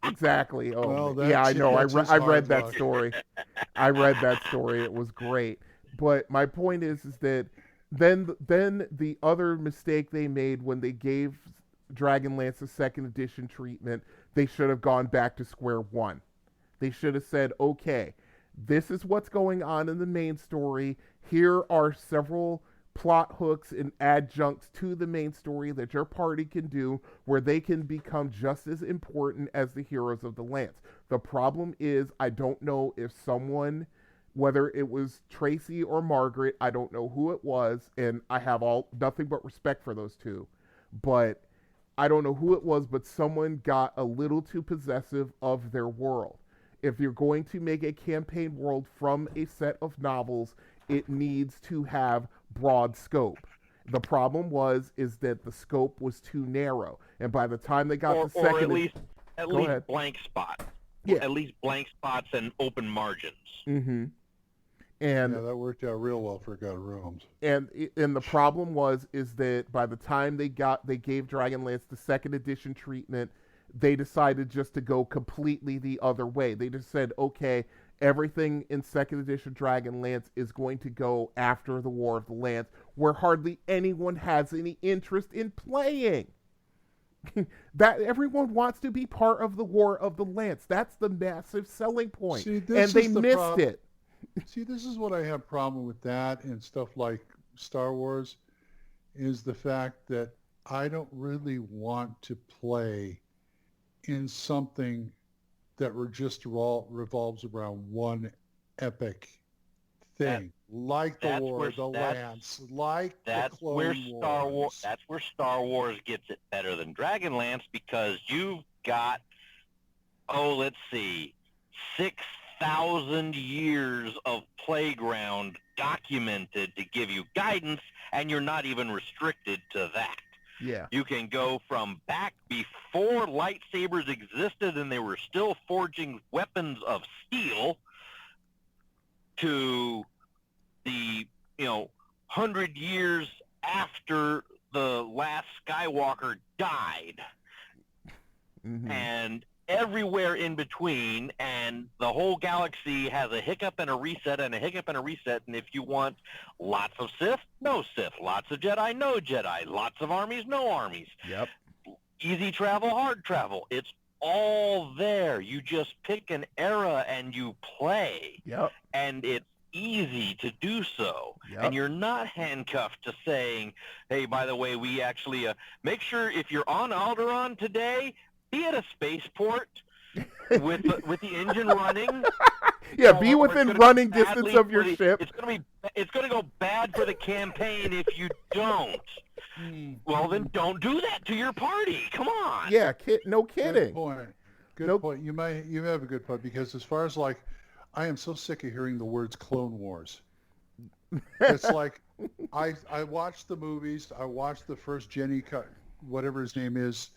exactly. Oh, well, I know. I read that story. I read that story. It was great. But my point is that then the other mistake they made when they gave Dragonlance a second edition treatment, they should have gone back to square one. They should have said, okay, this is what's going on in the main story. Here are several plot hooks and adjuncts to the main story that your party can do where they can become just as important as the heroes of the Lance. The problem is, I don't know if someone, whether it was Tracy or Margaret, I don't know who it was, and I have nothing but respect for those two, but I don't know who it was, but someone got a little too possessive of their world. If you're going to make a campaign world from a set of novels, it needs to have broad scope. The problem is that the scope was too narrow, and by the time they got the second, or at least blank spots. Yeah, at least blank spots and open margins. Mm-hmm. And that worked out real well for Forgotten Realms. And the problem is that by the time they gave Dragonlance the second edition treatment, they decided just to go completely the other way. They just said, okay, everything in second edition Dragonlance is going to go after the War of the Lance, where hardly anyone has any interest in playing. That everyone wants to be part of the War of the Lance. That's the massive selling point. See, and they missed it. See, this is what I have problem with that and stuff like Star Wars, is the fact that I don't really want to play in something that just revolves around one epic thing, like the War of the Lance, like the Clone Wars. That's where Star Wars gets it better than Dragonlance, because you've got, let's see, 6,000 years of playground documented to give you guidance, and you're not even restricted to that. Yeah. You can go from back before lightsabers existed and they were still forging weapons of steel to the, 100 years after the last Skywalker died. Mm-hmm. And everywhere in between, and the whole galaxy has a hiccup and a reset and a hiccup and a reset. And if you want lots of Sith, no Sith. Lots of Jedi, no Jedi. Lots of armies, no armies. Yep. Easy travel, hard travel. It's all there. You just pick an era and you play. Yep. And it's easy to do so. Yep. And you're not handcuffed to saying, hey, by the way, we actually make sure if you're on Alderaan today, be at a spaceport with the engine running. Yeah, be within running distance of your ship. It's going to go bad for the campaign if you don't. Well, then don't do that to your party. Come on. Yeah, no kidding. Good point. Good point. You have a good point, because as far as like, I am so sick of hearing the words Clone Wars. It's like I watched the movies. I watched the first Jenny, whatever his name is,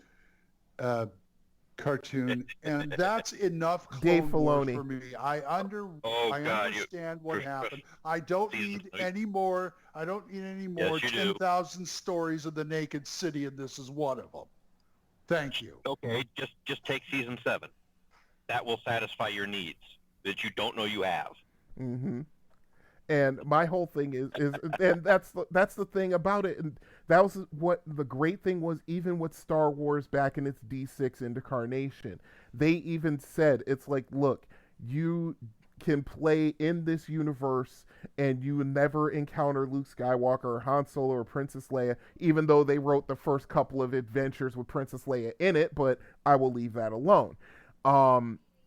cartoon, and that's enough Clone Wars for me. I understand what happened. I don't need any more. I don't need any more 10,000 stories of the Naked City, and this is one of them. Thank you. Okay, just take season 7. That will satisfy your needs that you don't know you have. Mm-hmm. And my whole thing is and that's the thing about it. And that was what the great thing was, even with Star Wars back in its D6 incarnation. They even said, it's like, look, you can play in this universe and you never encounter Luke Skywalker or Han Solo or Princess Leia, even though they wrote the first couple of adventures with Princess Leia in it, but I will leave that alone.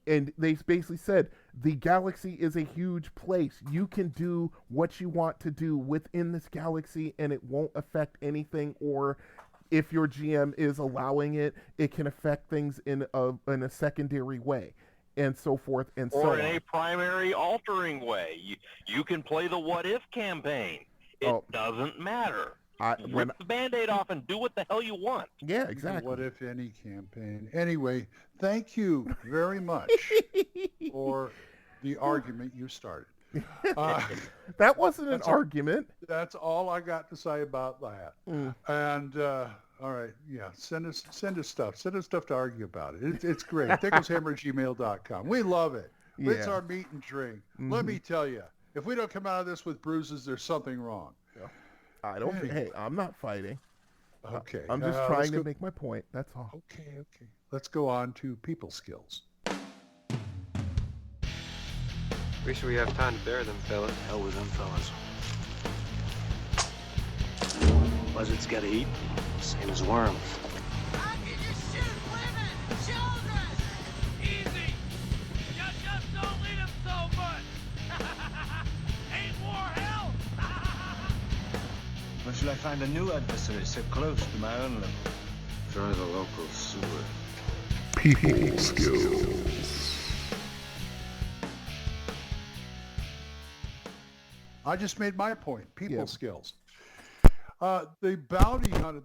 And they basically said, the galaxy is a huge place. You can do what you want to do within this galaxy, and it won't affect anything. Or if your GM is allowing it, it can affect things in a secondary way, and so forth and so on. Or in a primary altering way. You can play the What If campaign. It doesn't matter. Rip the Band-Aid off and do what the hell you want. Yeah, exactly. What if any campaign. Anyway, thank you very much for the argument you started. That wasn't an argument. That's all I got to say about that. And all right, yeah, send us stuff. Send us stuff to argue about it. It's great. ThicklesHammer@gmail.com. We love it. Yeah. It's our meat and drink. Let me tell you, if we don't come out of this with bruises, there's something wrong. Hey, I'm not fighting. Okay. I'm just trying to make my point. That's all. Okay. Let's go on to people skills. Wish we have time to bear them, fellas. Hell with them fellas. Buzzards gotta eat, same as worms. How can you shoot women, children? Easy. You just don't lead them so much. Ain't war hell? When shall I find a new adversary so close to my own level? Try the local sewer. People skills. I just made my point. People skills. The bounty hunter,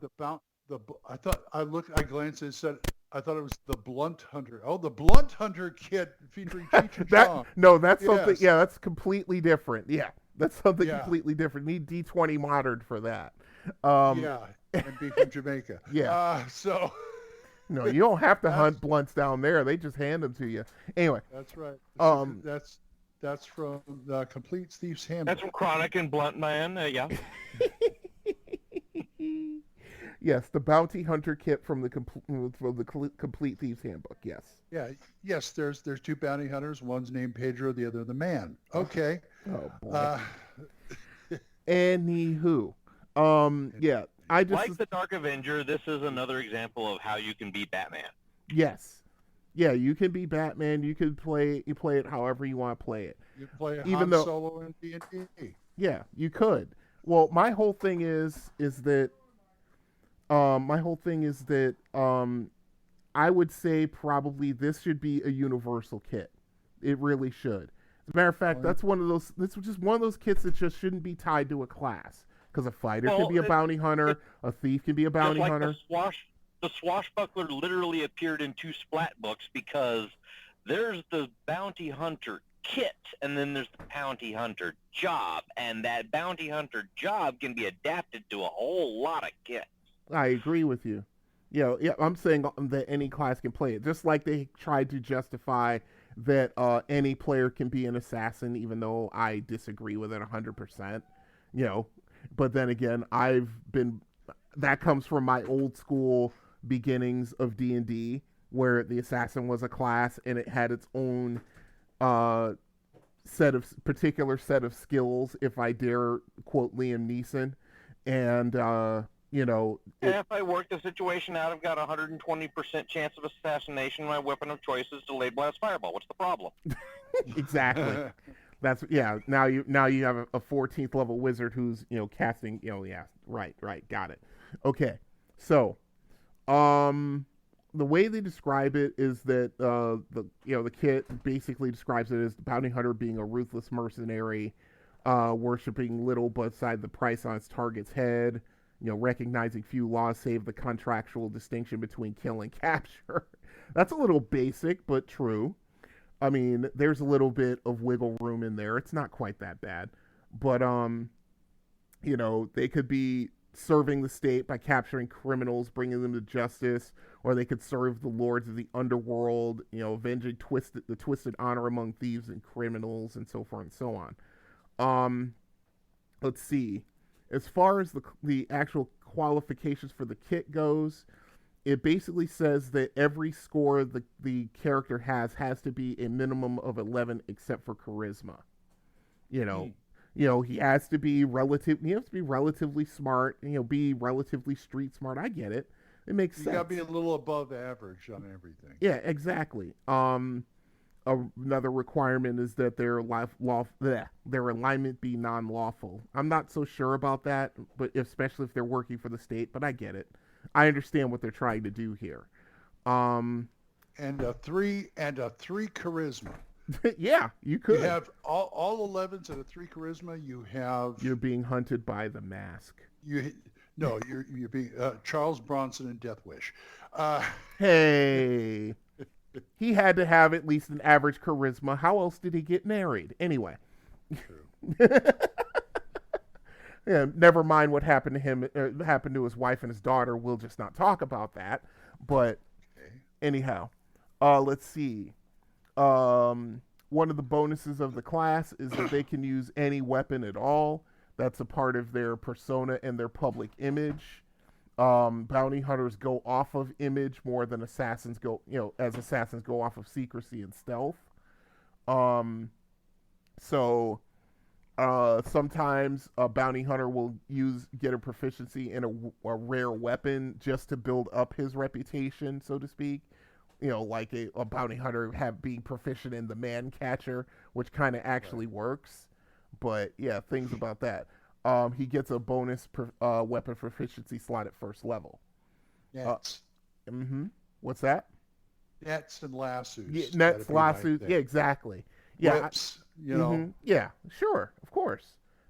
I glanced and said, I thought it was the Blunt Hunter. Oh, the Blunt Hunter kit featuring Cheech and Chong. That's something. Yeah, that's completely different. Yeah, that's something completely different. Need D20 modern for that. And be from Jamaica. Yeah. So. No, you don't have to hunt blunts down there. They just hand them to you. Anyway. That's right. That's from the Complete Thief's Handbook. That's from Chronic and Blunt Man. Yeah. Yes, the Bounty Hunter kit from the Complete Thief's Handbook. Yes. Yeah. Yes. There's 2 bounty hunters. One's named Pedro. The other the Man. Okay. Oh boy. Anywho, yeah. Like the Dark Avenger, this is another example of how you can be Batman. Yes. Yeah, you can be Batman. You play it however you want to play it. You play Han Solo in D&D. Yeah, you could. Well, my whole thing is that I would say probably this should be a universal kit. It really should. As a matter of fact, this is just one of those kits that just shouldn't be tied to a class. Because a fighter can be a bounty hunter, a thief can be a bounty hunter. The Swashbuckler literally appeared in 2 Splat books because there's the bounty hunter kit and then there's the bounty hunter job, and that bounty hunter job can be adapted to a whole lot of kits. I agree with you. Yeah, I'm saying that any class can play it, just like they tried to justify that any player can be an assassin, even though I disagree with it 100%. But then again, that comes from my old school beginnings of D&D, where the assassin was a class and it had its own particular set of skills, if I dare quote Liam Neeson, and if I work the situation out, I've got a 120% chance of assassination. My weapon of choice is delayed blast fireball. What's the problem? Exactly. Now you have a 14th level wizard who's casting. Right. Got it. Okay. So, the way they describe it is that the kit basically describes it as the bounty hunter being a ruthless mercenary, worshiping little beside the price on its target's head. Recognizing few laws save the contractual distinction between kill and capture. That's a little basic, but true. I mean, there's a little bit of wiggle room in there. It's not quite that bad. But, they could be serving the state by capturing criminals, bringing them to justice, or they could serve the lords of the underworld, avenging the twisted honor among thieves and criminals, and so forth and so on. Let's see. As far as the actual qualifications for the kit goes, it basically says that every score the character has to be a minimum of 11, except for charisma. He has to be relatively smart. Be relatively street smart. I get it. It makes sense. You gotta be a little above average on everything. Yeah, exactly. Another requirement is that their alignment be non-lawful. I'm not so sure about that, but especially if they're working for the state. But I get it. I understand what they're trying to do here. And a 3 charisma. Yeah, you could. You have all 11s and a 3 charisma. You're being hunted by the mask. You're being Charles Bronson in Death Wish. Hey. He had to have at least an average charisma. How else did he get married? Anyway. True. Yeah, never mind what happened to him. Happened to his wife and his daughter. We'll just not talk about that. But anyhow, let's see. One of the bonuses of the class is that they can use any weapon at all. That's a part of their persona and their public image. Bounty hunters go off of image more than assassins go, as assassins go off of secrecy and stealth. Sometimes a bounty hunter will get a proficiency in a rare weapon just to build up his reputation, so to speak. Like a bounty hunter being proficient in the man catcher, which kind of actually works. But yeah, things about that. He gets a bonus weapon proficiency slot at first level. Nets. What's that? Nets and lassos. Yeah, nets, lassos. Yeah, exactly. Yeah. Whips, Yeah, sure. Of course.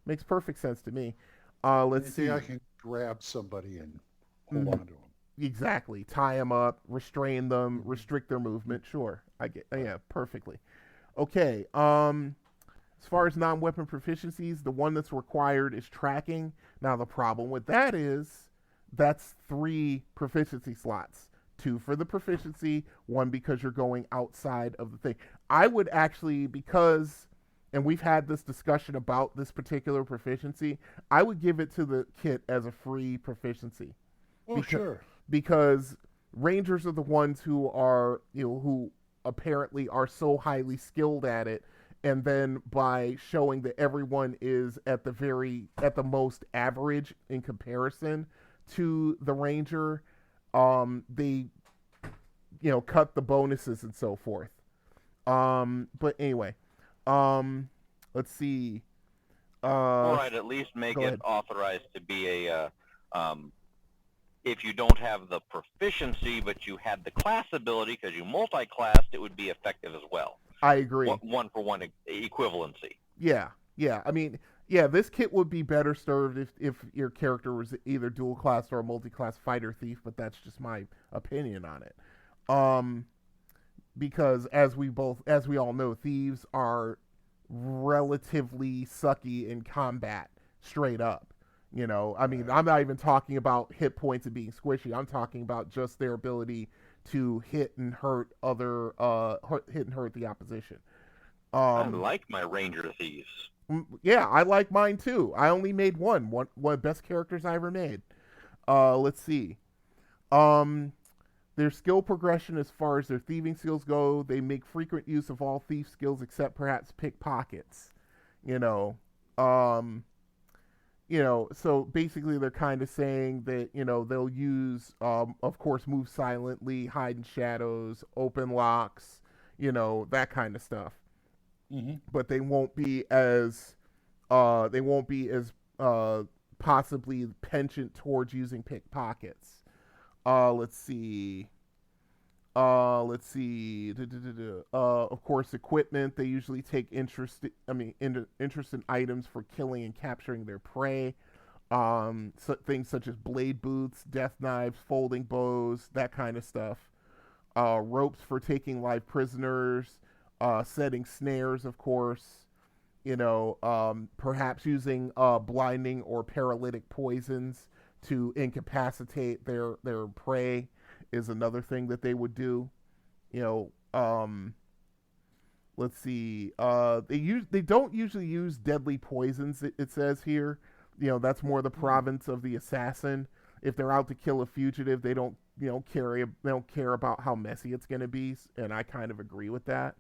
Makes perfect sense to me. Let's see. I can grab somebody and hold on to them. Exactly. Tie them up, restrain them, restrict their movement. Sure. Yeah, perfectly. Okay. As far as non-weapon proficiencies, the one that's required is tracking. Now, the problem with that is that's 3 proficiency slots. 2 for the proficiency, 1 because you're going outside of the thing. I would actually, and we've had this discussion about this particular proficiency, I would give it to the kit as a free proficiency. Oh, sure. Because Rangers are the ones who are, who apparently are so highly skilled at it. And then by showing that everyone is at the most average in comparison to the Ranger, they, cut the bonuses and so forth. But anyway, let's see. All right, at least make it authorized to be a, if you don't have the proficiency, but you had the class ability because you multi-classed, it would be effective as well. I agree. One-for-one equivalency. Yeah. I mean, this kit would be better served if your character was either dual class or a multi-class fighter thief, but that's just my opinion on it. Because as we all know, thieves are relatively sucky in combat, straight up. You know, I mean, I'm not even talking about hit points and being squishy. I'm talking about just their ability to hit and hurt the opposition. I like my Ranger Thieves. Yeah, I like mine too. I only made one of the best characters I ever made. Let's see. Their skill progression as far as their thieving skills go, they make frequent use of all thief skills except perhaps pickpockets. So basically they're kind of saying that, they'll use, of course, move silently, hide in shadows, open locks, that kind of stuff. Mm-hmm. But they won't be as possibly penchant towards using pickpockets. Let's see. Of course, equipment. They usually take interest in items for killing and capturing their prey. Things such as blade boots, death knives, folding bows, that kind of stuff. Ropes for taking live prisoners, setting snares, of course. Perhaps using blinding or paralytic poisons to incapacitate their prey is another thing that they would do. Let's see. They don't usually use deadly poisons. It says here, that's more the province of the assassin. If they're out to kill a fugitive, they don't care about how messy it's going to be, and I kind of agree with that.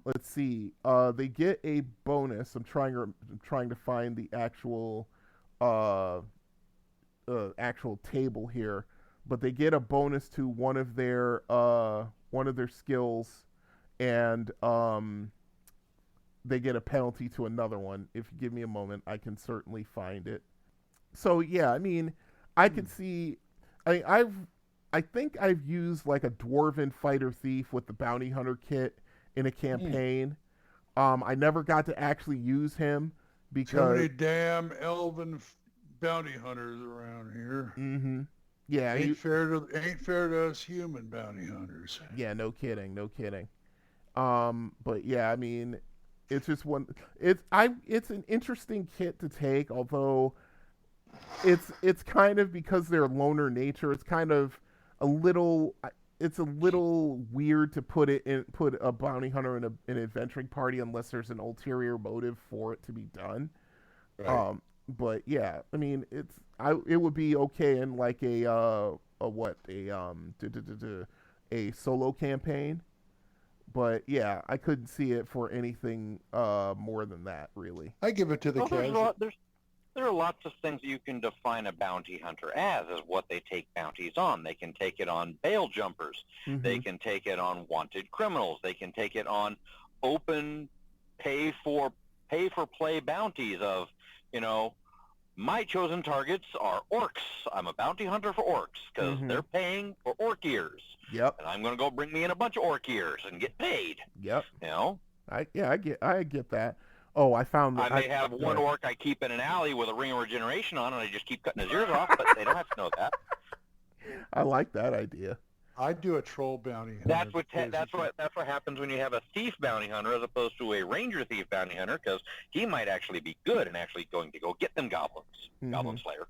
Let's see. They get a bonus. I'm trying to find the actual table here, but they get a bonus to one of their skills, and they get a penalty to another one. If you give me a moment, I can certainly find it. So yeah, I mean, I could see. I think I've used like a dwarven fighter thief with the bounty hunter kit in a campaign. I never got to actually use him because so many damn elven bounty hunters around here. Mm-hmm. Yeah, ain't fair to us human bounty hunters. Yeah, no kidding. But yeah, I mean, it's just one. It's an interesting kit to take, although it's kind of, because they're loner nature. It's kind of a little weird to put a bounty hunter in an adventuring party unless there's an ulterior motive for it to be done. Right. But yeah, I mean, it would be okay in like a solo campaign. But yeah, I couldn't see it for anything more than that, really. I give it to the casual. There are lots of things you can define a bounty hunter as what they take bounties on. They can take it on bail jumpers. Mm-hmm. They can take it on wanted criminals. They can take it on open pay for play bounties of, my chosen targets are orcs. I'm a bounty hunter for orcs because they're paying for orc ears. Yep. And I'm going to go bring me in a bunch of orc ears and get paid. Yep. I get that. Oh, I found that. I may have one orc I keep in an alley with a ring of regeneration on, and I just keep cutting his ears off, but they don't have to know that. I like that idea. I'd do a troll bounty hunter. That's what happens when you have a thief bounty hunter as opposed to a ranger thief bounty hunter, because he might actually be good and actually going to go get them goblins. Goblin Slayer.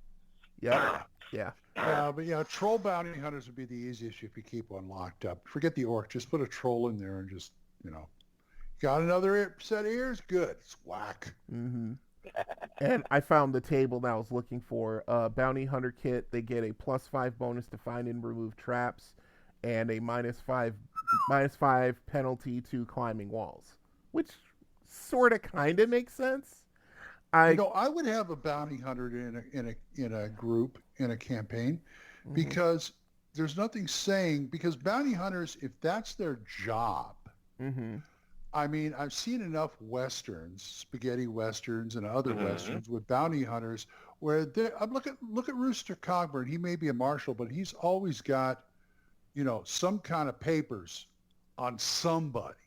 Yeah. Yeah. But yeah, troll bounty hunters would be the easiest if you keep one locked up. Forget the orc. Just put a troll in there and just, got another set of ears? Good. It's whack. Mm-hmm. And I found the table that I was looking for. Bounty Hunter kit, they get a +5 bonus to find and remove traps, and a -5 penalty to climbing walls, which sort of kind of makes sense. I would have a bounty hunter in a group, in a campaign, because there's nothing saying, because bounty hunters, if that's their job, I mean, I've seen enough westerns, spaghetti westerns and other westerns with bounty hunters where look at Rooster Cogburn. He may be a marshal, but he's always got, some kind of papers on somebody.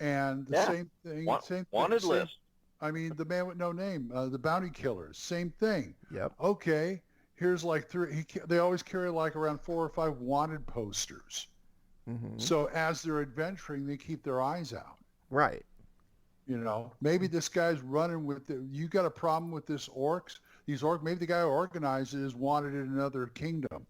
And the same thing. Wanted list. I mean, the man with no name, the bounty killers, same thing. Yep. Okay, here's like 3. They always carry like around 4 or 5 wanted posters. So as they're adventuring, they keep their eyes out. Right. You know, maybe this guy's running with you got a problem with these orcs. Maybe the guy who organizes wanted in another kingdom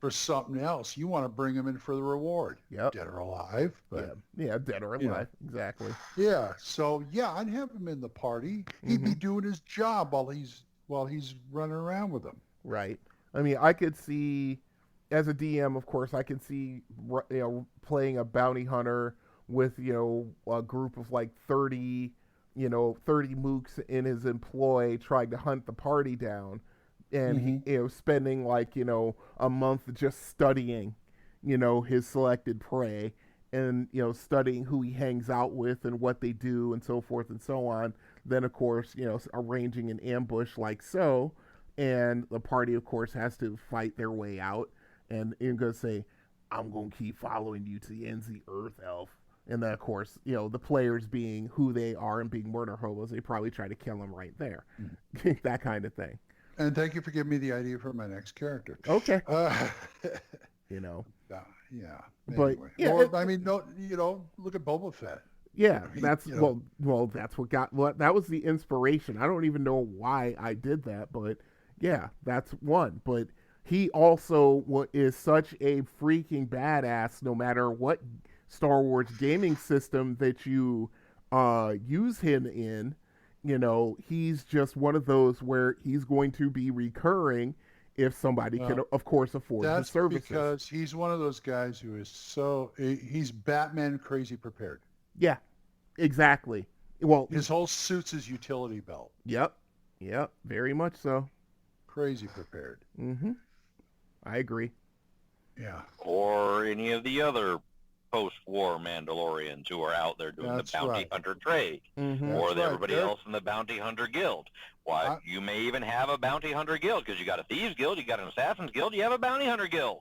for something else. You want to bring him in for the reward. Yep. Dead or alive. But, yeah, dead or alive. Exactly. Yeah. So yeah, I'd have him in the party. He'd be doing his job while he's running around with them. Right. I mean, I could see, as a DM, of course, I could see, playing a bounty hunter with, a group of like 30 mooks in his employ trying to hunt the party down. And he, spending like, a month just studying, his selected prey and, studying who he hangs out with and what they do and so forth and so on. Then, of course, arranging an ambush like so. And the party, of course, has to fight their way out. And you're going to say, I'm going to keep following you to the ends of the earth, elf. And then, of course, the players being who they are and being murder hobos, they probably try to kill them right there. That kind of thing. And thank you for giving me the idea for my next character. Okay. Yeah. But, anyway. yeah, Or, look at Boba Fett. Yeah, I mean, that's well, that's that was the inspiration. I don't even know why I did that, but yeah, that's one. But he also is such a freaking badass no matter what Star Wars gaming system that you use him in. He's just one of those where he's going to be recurring if somebody can, of course, afford his services. That's because he's one of those guys who is he's Batman crazy prepared. Yeah, exactly. Well, his whole suit's his utility belt. Yep, very much so. Crazy prepared. I agree. Yeah. Or any of the other post-war Mandalorians who are out there doing the bounty hunter trade, or everybody else in the bounty hunter guild. Why, you may even have a bounty hunter guild, because you got a thieves guild, you got an assassins guild, you have a bounty hunter guild.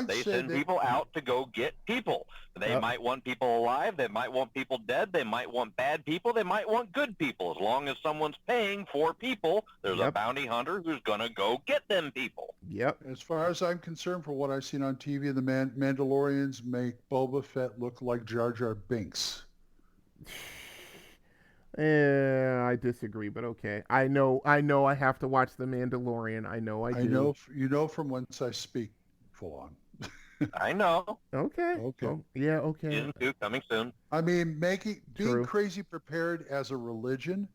They send people out to go get people. They might want people alive, they might want people dead, they might want bad people, they might want good people. As long as someone's paying for people, there's a bounty hunter who's going to go get them people. Yep. As far as I'm concerned, for what I've seen on TV, the Mandalorians make Boba Fett look like Jar Jar Binks. I disagree, but okay. I know I have to watch The Mandalorian. I know I do. You know from whence I speak, full on. I know. Okay. Oh, yeah, okay. Season 2 coming soon. I mean, being crazy prepared as a religion.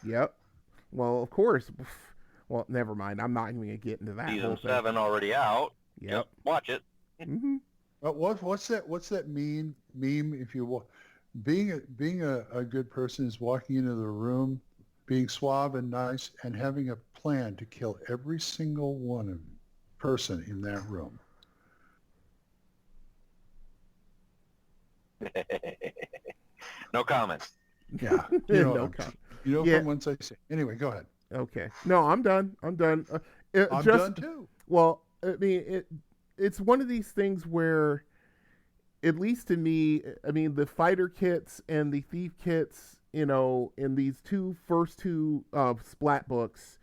Yep. Well, of course. Well, never mind. I'm not even going to get into that. Season 7 already out. Yep. Watch it. What's that meme? If you being a good person is walking into the room, being suave and nice, and having a plan to kill every single person in that room. No comment. Yeah. No comment. From whence I say. Anyway, go ahead. Okay. No, I'm done. I'm done too. Well, I mean, it's one of these things where, at least to me, I mean, the fighter kits and the thief kits, in these first two Splat books,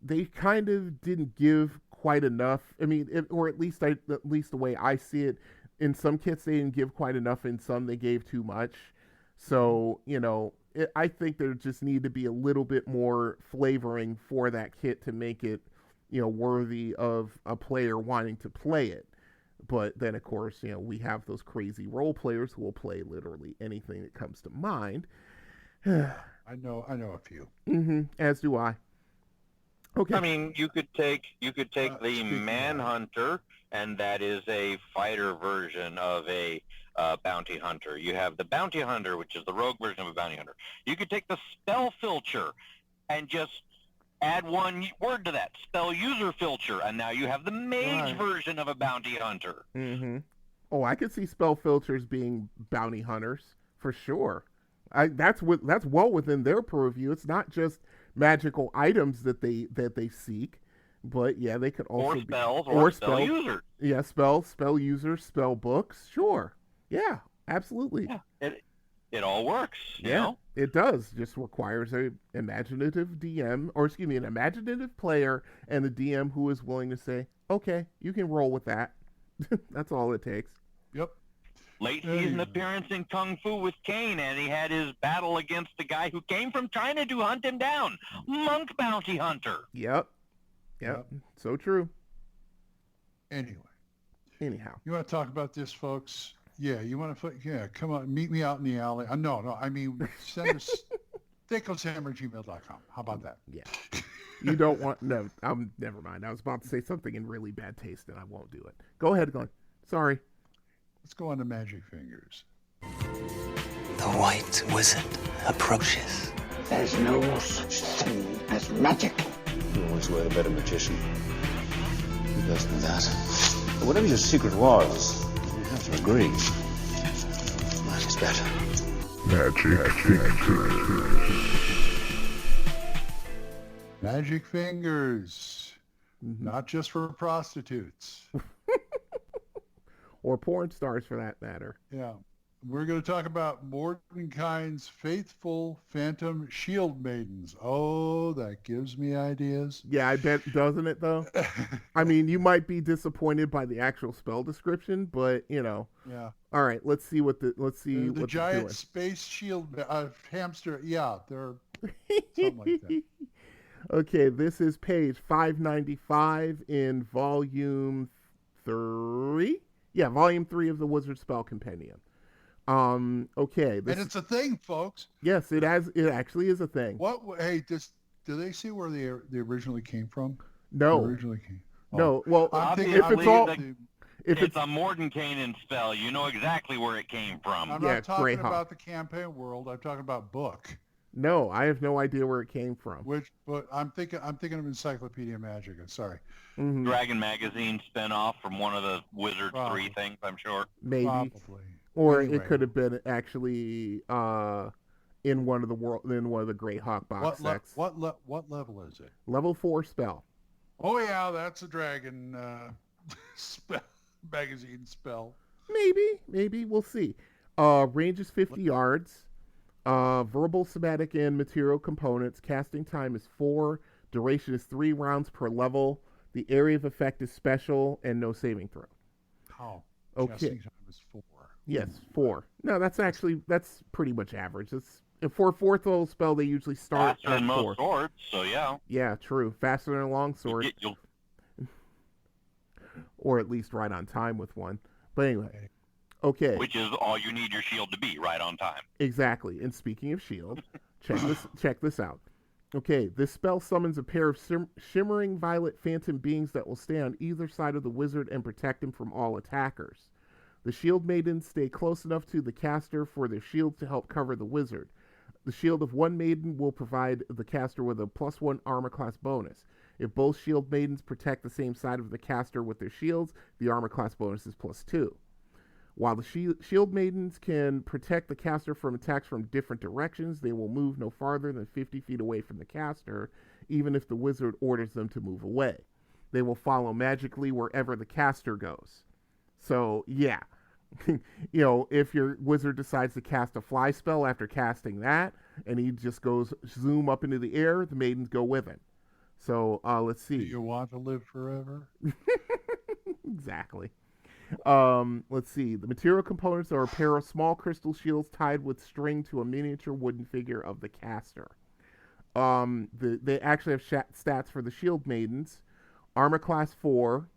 they kind of didn't give quite enough. I mean, or at least the way I see it, in some kits they didn't give quite enough. In some they gave too much. So I think there just need to be a little bit more flavoring for that kit to make it, worthy of a player wanting to play it. But then, of course, we have those crazy role players who will play literally anything that comes to mind. I know a few. As do I. Okay. I mean, you could take the Manhunter, and that is a fighter version of a bounty hunter. You have the bounty hunter, which is the rogue version of a bounty hunter. You could take the spell filcher and just add one word to that, spell user filter, and now you have the mage version of a bounty hunter. Oh, I could see spell filters being bounty hunters for sure. That's well within their purview. It's not just magical items that they seek, but yeah, they could also or spell users. Yeah, spell users, spell books. Sure. Yeah, absolutely. Yeah, it all works. Yeah, it does. Just requires an imaginative DM, or excuse me, an imaginative player, and the DM who is willing to say, "Okay, you can roll with that." That's all it takes. Yep. Late There you season go. appearance in Kung Fu with Kane, and he had his battle against the guy who came from China to hunt him down, Monk Bounty Hunter. Yep. So true. Anyway, Anyhow. you want to talk about this, folks? Yeah, you want to? Yeah, come on, meet me out in the alley. No, I mean, send us thickoshammer@gmail.com. How about that? Yeah. You don't want no. Never mind. I was about to say something in really bad taste, and I won't do it. Go ahead, Glenn. Sorry. Let's go on to Magic Fingers. The White Wizard approaches. There's no such thing as magic. Who wants to wear a better magician? Who does know that? But whatever your secret was, you have to agree. Mine is better. Magic Fingers. Not just for prostitutes. Or porn stars, for that matter. Yeah. We're going to talk about Mordenkainen's faithful phantom shield maidens. Oh, that gives me ideas. Yeah, I bet, doesn't it, though? I mean, you might be disappointed by the actual spell description, but, you know. Yeah. All right, let's see what the The giant space shield hamster. Yeah, they're something like that. Okay, this is page 595 in volume 3. Yeah, volume 3 of the Wizard Spell Compendium. Okay. And it's a thing, folks. Yes, it actually is a thing. Hey, do they see where they originally came from? No. They originally came. No. Well, Obviously, if it's all, it's a Mordenkainen spell. You know exactly where it came from. I'm not talking about the campaign world. I'm talking about book. No, I have no idea where it came from. But I'm thinking of Encyclopedia Magica. Sorry. Mm-hmm. Dragon Magazine spinoff from one of the Wizard 3 things, I'm sure. Maybe. Probably. Or Anyway. it could have been actually in one of the Greyhawk box sets. What level is it? Level 4 spell. Oh yeah, that's a dragon magazine spell. Maybe we'll see. Range is 50 yards. Verbal, somatic, and material components. Casting time is 4. Duration is 3 rounds per level. The area of effect is special and no saving throw. Oh. Okay. Casting time is 4. Yes, 4. No, that's pretty much average. For a 4th level spell, they usually start Faster than at 4. most swords, so yeah. Yeah, true. Faster than a longsword. Or at least right on time with one. But anyway. Okay. Which is all you need your shield to be, right on time. Exactly. And speaking of shield, check this out. Okay, this spell summons a pair of shimmering violet phantom beings that will stay on either side of the wizard and protect him from all attackers. The shield maidens stay close enough to the caster for their shield to help cover the wizard. The shield of one maiden will provide the caster with a +1 armor class bonus. If both shield maidens protect the same side of the caster with their shields, the armor class bonus is +2. While the shield maidens can protect the caster from attacks from different directions, they will move no farther than 50 feet away from the caster, even if the wizard orders them to move away. They will follow magically wherever the caster goes. So, yeah. If your wizard decides to cast a fly spell after casting that, and he just goes zoom up into the air, the maidens go with him. So, let's see. Do you want to live forever? Exactly. Let's see. The material components are a pair of small crystal shields tied with string to a miniature wooden figure of the caster. They actually have stats for the shield maidens. Armor class 4,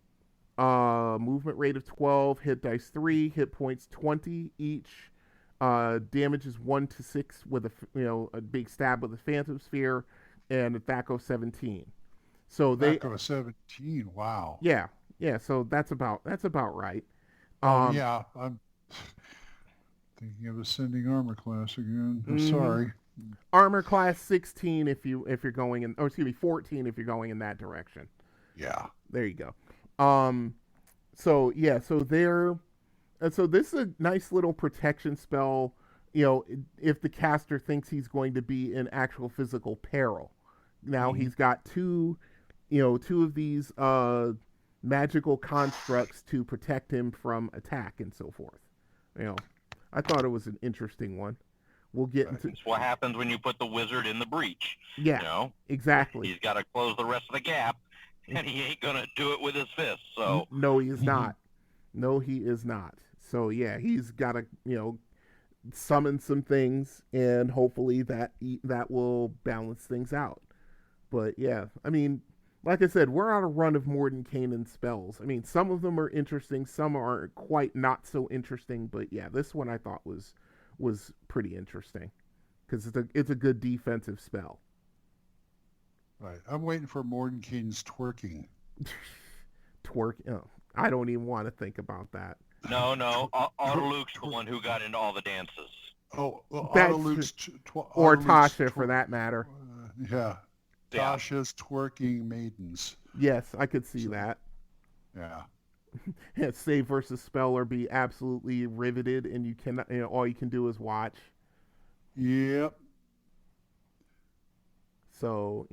movement rate of 12, hit dice 3, hit points 20 each. Damage is 1 to 6 with a big stab with a phantom sphere, and a THAC0 17. So THAC0 17. Wow. Yeah. Yeah, so that's about right. Yeah, I'm thinking of ascending armor class again. I'm sorry. Armor class 16 if you're going in, or excuse me, 14 if you're going in that direction. Yeah. There you go. So this is a nice little protection spell. If the caster thinks he's going to be in actual physical peril. Now he's got two of these magical constructs to protect him from attack and so forth. I thought it was an interesting one. We'll get into. It's what happens when you put the wizard in the breach. Yeah, exactly. He's got to close the rest of the gap, and he ain't gonna do it with his fists. So no, he is not. No, he is not. So yeah, he's got to summon some things, and hopefully that will balance things out. But yeah, I mean, like I said, we're on a run of Mordenkainen spells. I mean, some of them are interesting, some are quite not so interesting. But yeah, this one I thought was pretty interesting because it's a good defensive spell. Right. I'm waiting for Mordenkainen's twerking. Oh, I don't even want to think about that. No. Luke's the one who got into all the dances. Oh, well, Luke's or Tasha, for that matter. Yeah. Tasha's twerking maidens. Yes, I could see that. Yeah. Save versus spell or be absolutely riveted, and you cannot. All you can do is watch. Yep. So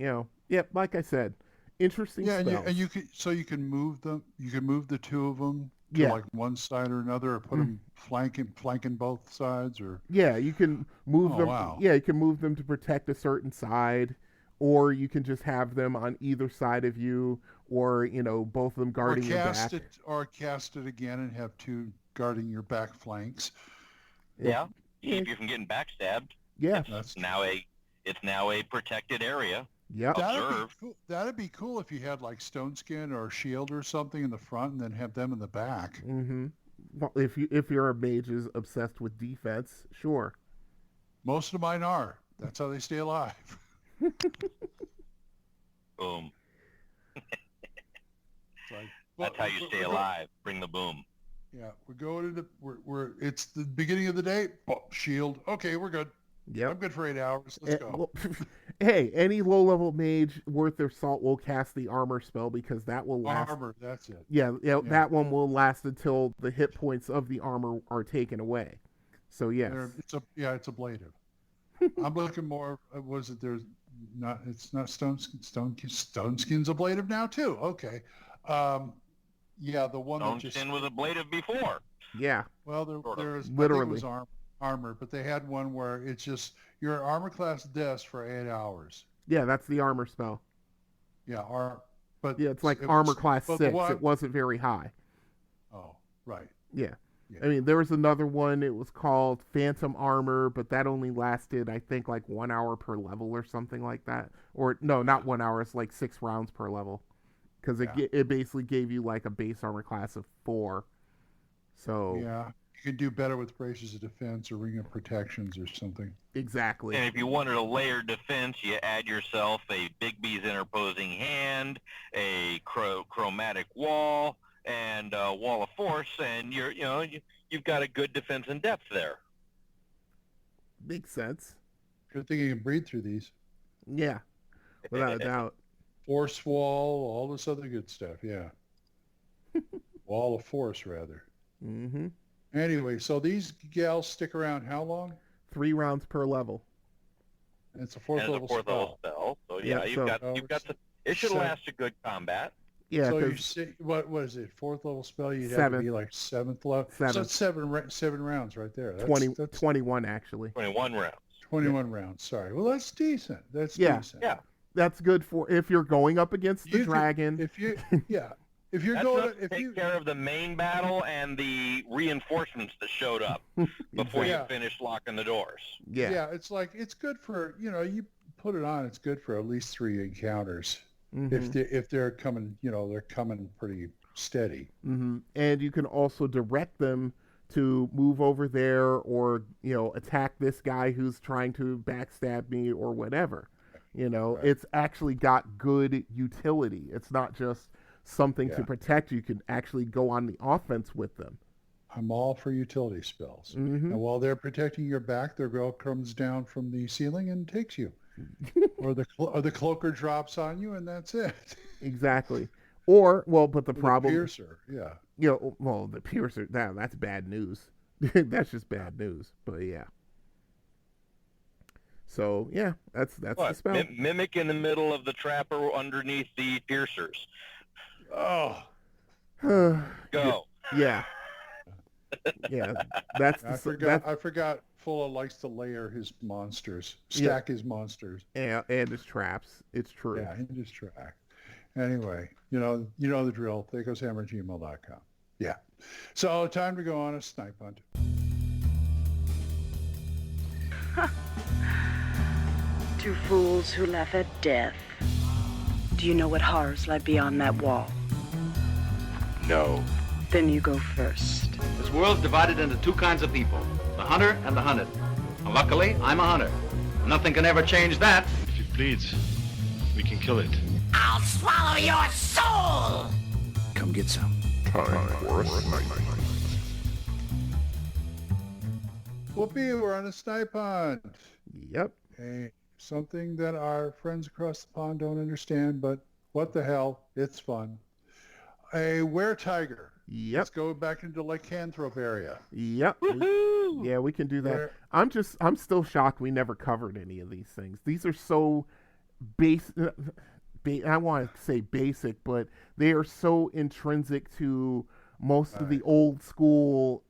like I said, interesting. Yeah, spells. and you can move them. You can move the two of them to like one side or another, or put them flanking both sides, or you can move them. Wow. Yeah, you can move them to protect a certain side, or you can just have them on either side of you, or both of them guarding your back. Or cast it again and have two guarding your back flanks. Yeah, keep you from getting backstabbed. Yeah, it's now a protected area. Yeah, that'd be cool if you had like Stone Skin or Shield or something in the front, and then have them in the back. Mm-hmm. Well, if you're a mage is obsessed with defense, sure. Most of mine are. That's how they stay alive. Boom. That's how you stay alive. Bring the boom. Yeah, we're going into it's the beginning of the day. Shield. Okay, we're good. Yep. I'm good for 8 hours. Let's go. Well, hey, any low-level mage worth their salt will cast the armor spell because that will last. Armor, that's it. Yeah, that one will last until the hit points of the armor are taken away. So yes, it's ablative. I'm looking more. Was it? There's not. It's not Stone Skin's ablative now too. Okay. Yeah, the one Stone Skin was ablative before. Yeah. Well, there's literally I think it was armor, but they had one where it's just your armor class deaths for 8 hours. Yeah, that's the armor spell. Yeah, but yeah, it's like armor class 6. It wasn't very high. Oh, right. Yeah. I mean, there was another one. It was called Phantom Armor, but that only lasted, I think, like 1 hour per level or something like that. Or no, not 1 hour. It's like 6 rounds per level, because it basically gave you like a base armor class of 4. So yeah. You could do better with Braces of Defense or Ring of Protections or something. Exactly. And if you wanted a layered defense, you add yourself a Bigby's Interposing Hand, a Chromatic Wall, and a Wall of Force, and you've got a good defense in depth there. Makes sense. Good thing you can breathe through these. Yeah, without a doubt. Force Wall, all this other good stuff, yeah. Wall of Force, rather. Mm-hmm. Anyway, so these gals stick around how long? 3 rounds per level. And it's a fourth level spell. So yeah, you've got it should last a good combat. Yeah. So you say what is it? 4th level spell? You'd have 7th. to be like 7th level. 7th. So it's seven rounds right there. That's 21 actually. 21 rounds. 21 rounds. Sorry. Well, that's decent. That's yeah. decent. Yeah. That's good for if you're going up against the dragon. If you're That's going enough to take care of the main battle and the reinforcements that showed up before you finished locking the doors. Yeah. Yeah, it's good for, you put it on, it's good for at least 3 encounters. Mm-hmm. If they're coming, they're coming pretty steady. Mm-hmm. And you can also direct them to move over there or, attack this guy who's trying to backstab me or whatever. Right. It's actually got good utility. It's not just something to protect you. You can actually go on the offense with them. I'm all for utility spells. Mm-hmm. And while they're protecting your back, their girl comes down from the ceiling and takes you. or the cloaker drops on you, and that's it. Exactly. But the problem... The piercer, yeah. The piercer, that's bad news. That's just bad news. But yeah. So yeah, that's the spell. Mimic in the middle of the trapper underneath the piercers. Oh. Go. Yeah. Yeah. I forgot Fulla likes to layer his monsters, stack his monsters. Yeah, and his traps. It's true. Yeah, and his track. Anyway, you know the drill. ThekosHammer@gmail.com. Yeah. So time to go on a snipe hunt. Two fools who laugh at death. Do you know what horrors lie beyond that wall? No. Then you go first. This world's divided into two kinds of people, the hunter and the hunted. And luckily, I'm a hunter. Nothing can ever change that. If it bleeds, we can kill it. I'll swallow your soul! Come get some. Time for a snipe. Whoopee, we're on a snipe hunt. Yep. Something that our friends across the pond don't understand, but what the hell? It's fun. A were-tiger. Yep. Let's go back into Lycanthrope area. Yep. Yeah, we can do that. I'm still shocked we never covered any of these things. These are so I want to say basic, but they are so intrinsic to most of the old school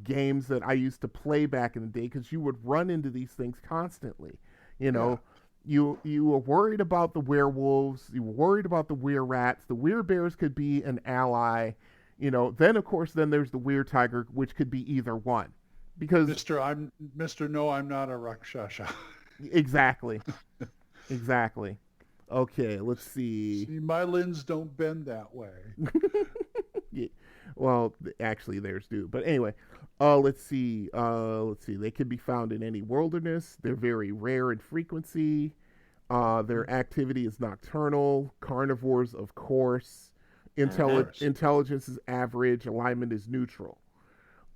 games that I used to play back in the day, because you would run into these things constantly. You know, you were worried about the werewolves, you were worried about the were-rats, the were-bears could be an ally. You know, then of course there's the were-tiger, which could be either one. Because Mr. No, I'm not a Rakshasa. Exactly. Exactly. Okay, let's see. See, my limbs don't bend that way. Yeah. Well, actually, theirs do. But anyway, let's see. They can be found in any wilderness. They're very rare in frequency. Their activity is nocturnal. Carnivores, of course. Intelligence is average. Alignment is neutral.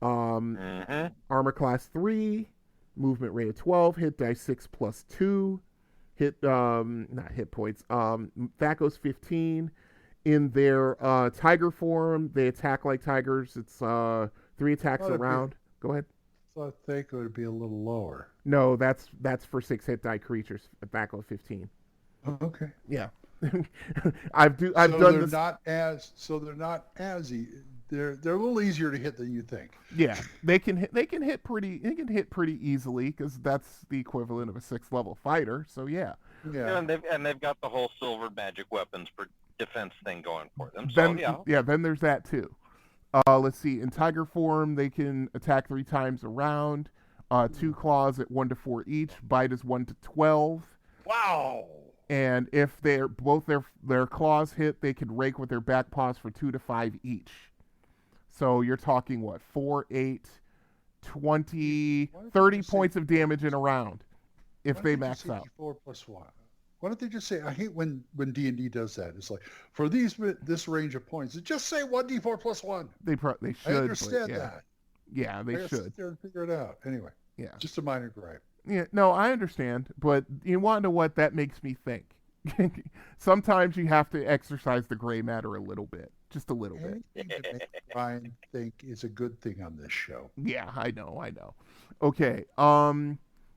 Armor class 3. Movement rate of 12. Hit dice 6+2. Not hit points. Thakos 15. In their tiger form, they attack like tigers. It's 3 attacks around. Go ahead. I thought Thako would be a little lower. No, that's for 6 hit die creatures. Thako 15. Okay. Yeah. I've done this. They're not as they're a little easier to hit than you think. Yeah, they can hit pretty easily, because that's the equivalent of a 6th level fighter. So yeah. Yeah, and they've got the whole silver magic weapons for defense thing going for them. Then, so yeah. Then there's that too. Let's see. In tiger form, they can attack 3 times around. 2 claws at 1 to 4 each. Bite is 1 to 12. Wow. And if both their claws hit, they can rake with their back paws for 2 to 5 each. So you're talking, what, 4, 8, 20, 30 points of damage in a round if they max out. 4+1. Why don't they just say, I hate when D&D does that. It's like, for this range of points, just say 1d4+1. They should. I understand that. Yeah, they should. Sit there and figure it out. Anyway. Yeah. Just a minor gripe. Yeah, no, I understand, but you want to know what that makes me think? Sometimes you have to exercise the gray matter a little bit. Just a little bit. Anything to make Ryan think is a good thing on this show. Yeah, I know. Okay,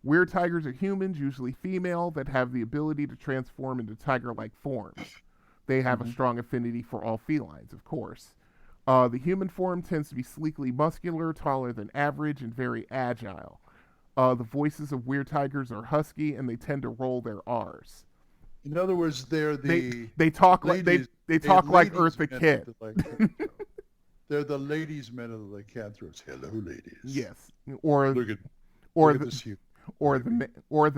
were-tigers are humans, usually female, that have the ability to transform into tiger-like forms. They have a strong affinity for all felines, of course. The human form tends to be sleekly muscular, taller than average, and very agile. The voices of were-tigers are husky, and they tend to roll their R's. In other words, they're they talk ladies, like they talk like Eartha Kitt. They're the ladies' men of the lycanthropes. Hello, ladies. Yes, or the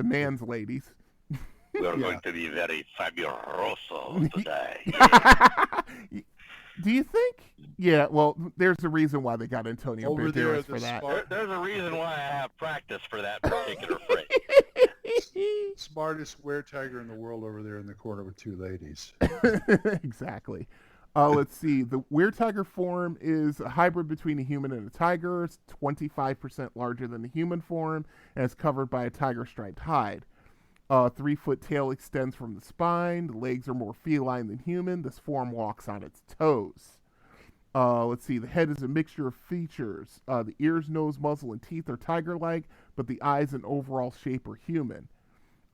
man's ladies. We're going to be very fabuloso today. Do you think? Yeah, well, there's a reason why they got Antonio Banderas for that. There's a reason why I have practice for that particular phrase. Smartest were-tiger in the world over there in the corner with 2 ladies. Exactly. Let's see. The were-tiger form is a hybrid between a human and a tiger. It's 25% larger than the human form, and it's covered by a tiger-striped hide. 3-foot tail extends from the spine. The legs are more feline than human. This form walks on its toes. Let's see. The head is a mixture of features. The ears, nose, muzzle, and teeth are tiger-like, but the eyes and overall shape are human.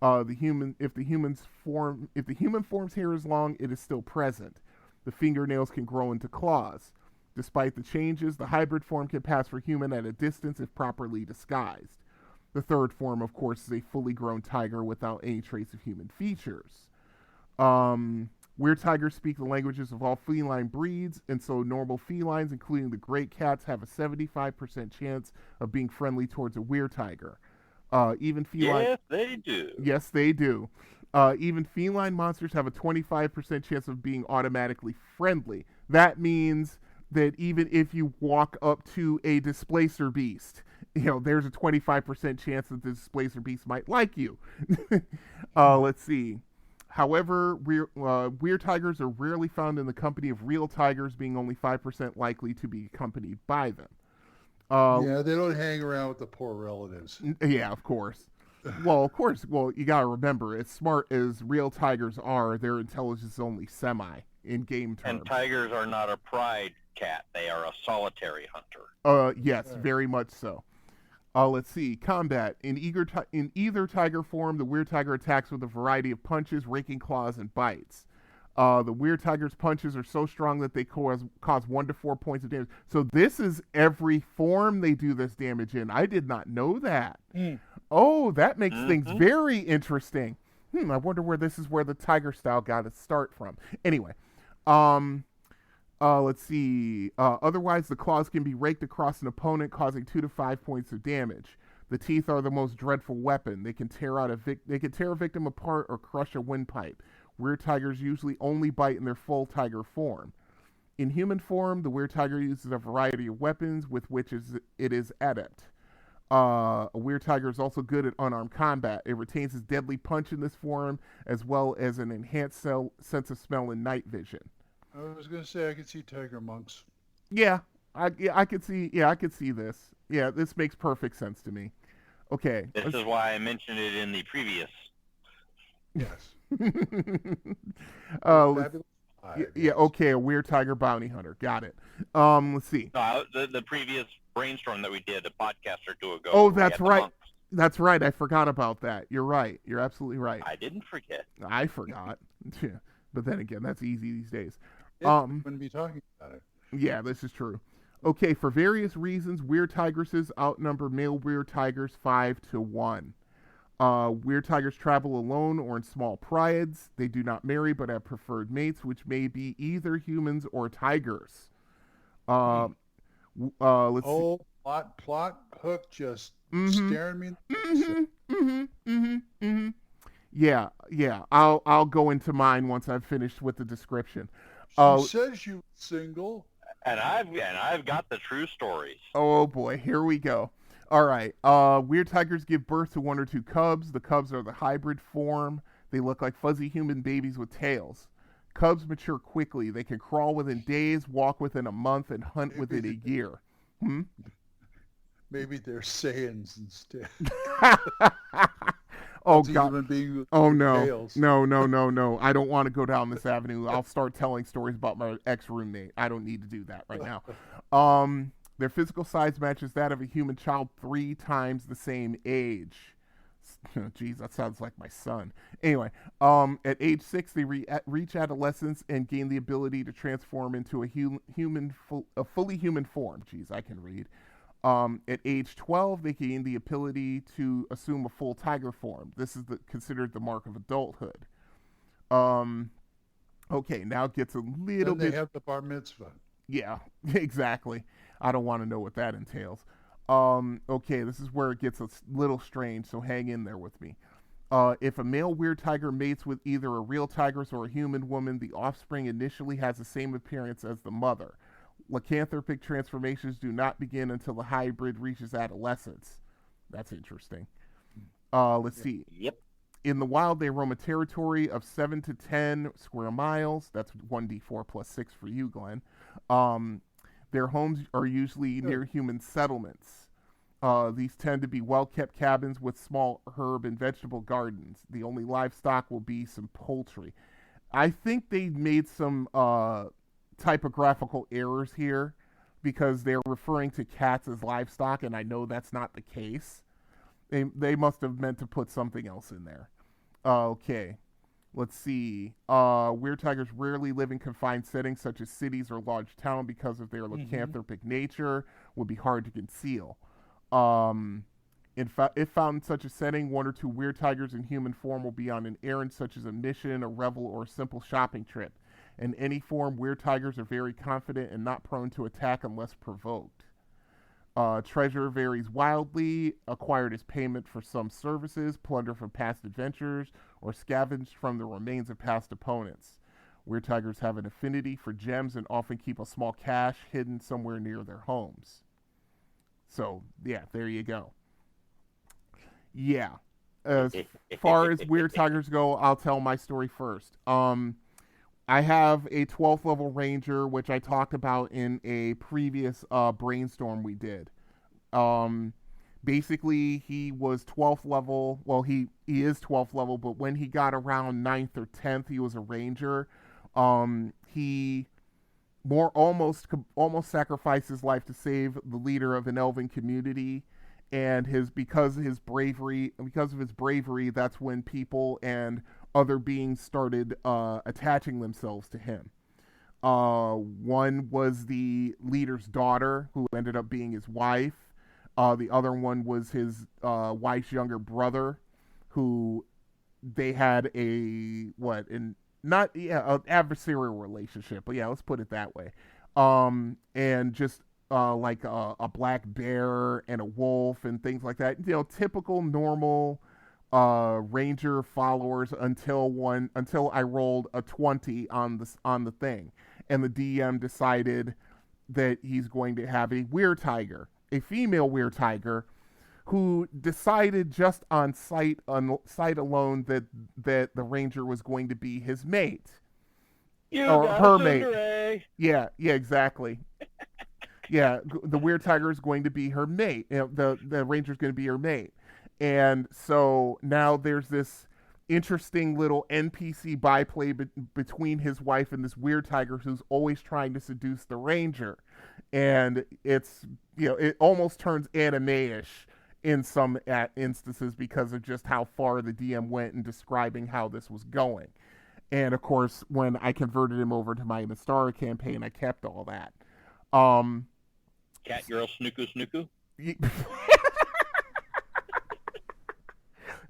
If the human form's hair is long, it is still present. The fingernails can grow into claws. Despite the changes, the hybrid form can pass for human at a distance if properly disguised. The third form, of course, is a fully grown tiger without any trace of human features. Weird tigers speak the languages of all feline breeds, and so normal felines, including the great cats, have a 75% chance of being friendly towards a weird tiger. Even feline... Yes, they do. Yes, they do. Even feline monsters have a 25% chance of being automatically friendly. That means that even if you walk up to a displacer beast, there's a 25% chance that the displacer beast might like you. Let's see. However, weird tigers are rarely found in the company of real tigers, being only 5% likely to be accompanied by them. They don't hang around with the poor relatives. Yeah, of course. Well, of course. Well, you got to remember, as smart as real tigers are, their intelligence is only semi in game terms. And tigers are not a pride cat. They are a solitary hunter. Yes, very much so. Let's see. Combat. In either tiger form, the weird tiger attacks with a variety of punches, raking claws, and bites. The weird tiger's punches are so strong that they cause 1 to 4 points of damage. So this is every form they do this damage in. I did not know that. Oh, that makes things very interesting. I wonder where the tiger style got its start from. Anyway, let's see. Otherwise, the claws can be raked across an opponent, causing 2 to 5 points of damage. The teeth are the most dreadful weapon. They can tear a victim apart or crush a windpipe. Weird tigers usually only bite in their full tiger form. In human form, the weird tiger uses a variety of weapons with which it is adept. A weird tiger is also good at unarmed combat. It retains its deadly punch in this form, as well as an enhanced sense of smell and night vision. I was going to say I could see tiger monks. Yeah, I could see. Yeah, I could see this. Yeah, this makes perfect sense to me. Okay. This is why I mentioned it in the previous. Yes. Okay, a weird tiger bounty hunter. Got it. Let's see. No, the previous brainstorm that we did a podcast or two ago. Oh, that's right. That's right. I forgot about that. You're right. You're absolutely right. I didn't forget. I forgot. But then again, that's easy these days. Wouldn't be talking about it. Yeah, this is true. Okay, for various reasons, weird tigresses outnumber male weird tigers 5 to 1. Weird tigers travel alone or in small prides. They do not marry but have preferred mates, which may be either humans or tigers. Let's see. Plot hook just staring me in the face. Yeah. I'll go into mine once I've finished with the description. She says you single. And I've got the true stories. Oh boy, here we go. All right. Weird tigers give birth to 1 or 2 cubs. The cubs are the hybrid form. They look like fuzzy human babies with tails. Cubs mature quickly. They can crawl within days, walk within a month, and hunt within a year. Maybe they're Saiyans instead. Oh God! Oh no! Tails. No! I don't want to go down this avenue. I'll start telling stories about my ex-roommate. I don't need to do that right now. Their physical size matches that of a human child 3 times the same age. Geez, that sounds like my son. Anyway, at age 6, they reach adolescence and gain the ability to transform into a fully human form. Geez, I can read. At age 12, they gain the ability to assume a full tiger form. This is considered the mark of adulthood. Okay, now it gets a little bit... They have the bar mitzvah. Yeah, exactly. I don't want to know what that entails. Okay, this is where it gets a little strange, so hang in there with me. If a male weird tiger mates with either a real tigress or a human woman, the offspring initially has the same appearance as the mother. Lycanthropic transformations do not begin until the hybrid reaches adolescence. That's interesting. Let's see. Yep. In the wild, they roam a territory of 7 to 10 square miles. That's 1d4 plus 6 for you, Glenn. Their homes are usually near human settlements. These tend to be well-kept cabins with small herb and vegetable gardens. The only livestock will be some poultry. I think they made some typographical errors here because they're referring to cats as livestock, and I know that's not the case. They must have meant to put something else in there. Okay. Let's see. Weird tigers rarely live in confined settings such as cities or large town because of their lycanthropic nature. Would be hard to conceal. If found in such a setting, 1 or 2 weird tigers in human form will be on an errand such as a mission, a revel, or a simple shopping trip. In any form, weird tigers are very confident and not prone to attack unless provoked. Treasure varies wildly, acquired as payment for some services, plunder from past adventures, or scavenged from the remains of past opponents. Weird tigers have an affinity for gems and often keep a small cache hidden somewhere near their homes. So, yeah, there you go. Yeah. As far as weird tigers go, I'll tell my story first. I have a 12th level ranger, which I talked about in a previous brainstorm we did. Basically, he was 12th level. Well, he is 12th level, but when he got around 9th or 10th, he was a ranger. He almost sacrificed his life to save the leader of an elven community. And because of his bravery, that's when people and other beings started attaching themselves to him. One was the leader's daughter, who ended up being his wife. The other one was his wife's younger brother, who they had an adversarial relationship, but yeah, let's put it that way. And just like a black bear and a wolf and things like that. You know, typical normal ranger followers until I rolled a 20 on the thing, and the DM decided that he's going to have a weird tiger, a female weird tiger, who decided just on sight alone that the ranger was going to be his mate. Or her mate. Yeah, exactly. Yeah, the weird tiger is going to be her mate. You know, the ranger's going to be her mate. And so now there's this interesting little NPC byplay between his wife and this weird tiger who's always trying to seduce the ranger. And it's, you know, it almost turns anime-ish in some instances because of just how far the DM went in describing how this was going. And of course, when I converted him over to my Mystara campaign, I kept all that. Cat girl snooku.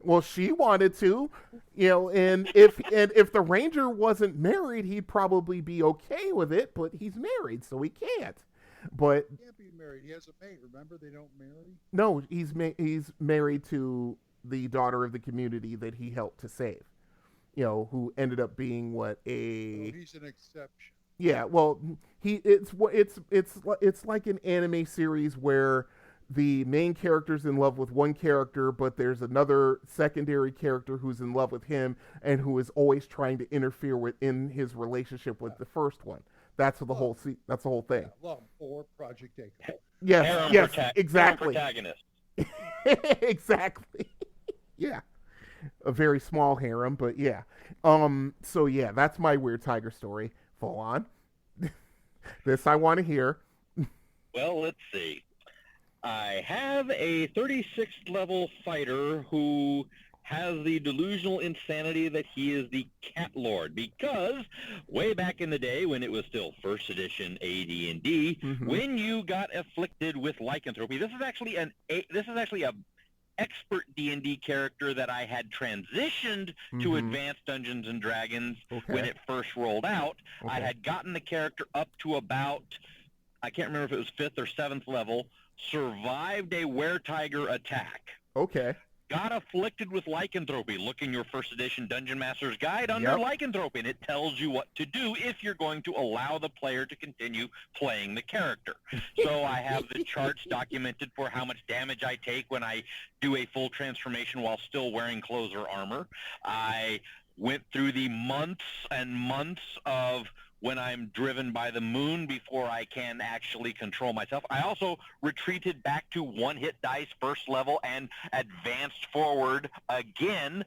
Well, she wanted to, you know, and if the ranger wasn't married, he'd probably be okay with it, but he's married, so he can't. But he can't be married. He has a mate. Remember, they don't marry. No, he's married to the daughter of the community that he helped to save. You know, who ended up being he's an exception. Yeah, well, it's like an anime series where the main character's in love with one character, but there's another secondary character who's in love with him and who is always trying to interfere in his relationship with the first one. That's the whole thing. Yeah, love or Project Echo. Yes, exactly. Protagonist. Exactly. Yeah. A very small harem, but yeah. So yeah, that's my weird tiger story. Full on. This I want to hear. Well, let's see. I have a 36th level fighter who has the delusional insanity that he is the Cat Lord, because way back in the day when it was still first edition AD&D, when you got afflicted with lycanthropy, this is actually a expert D&D character that I had transitioned to Advanced Dungeons and Dragons when it first rolled out. I had gotten the character up to about, I can't remember if it was 5th or 7th level, survived a were-tiger attack. Okay. Got afflicted with lycanthropy. Look in your first edition Dungeon Master's Guide under lycanthropy, and it tells you what to do if you're going to allow the player to continue playing the character. So I have the charts documented for how much damage I take when I do a full transformation while still wearing clothes or armor. I went through the months and months of when I'm driven by the moon before I can actually control myself. I also retreated back to one-hit dice first level and advanced forward again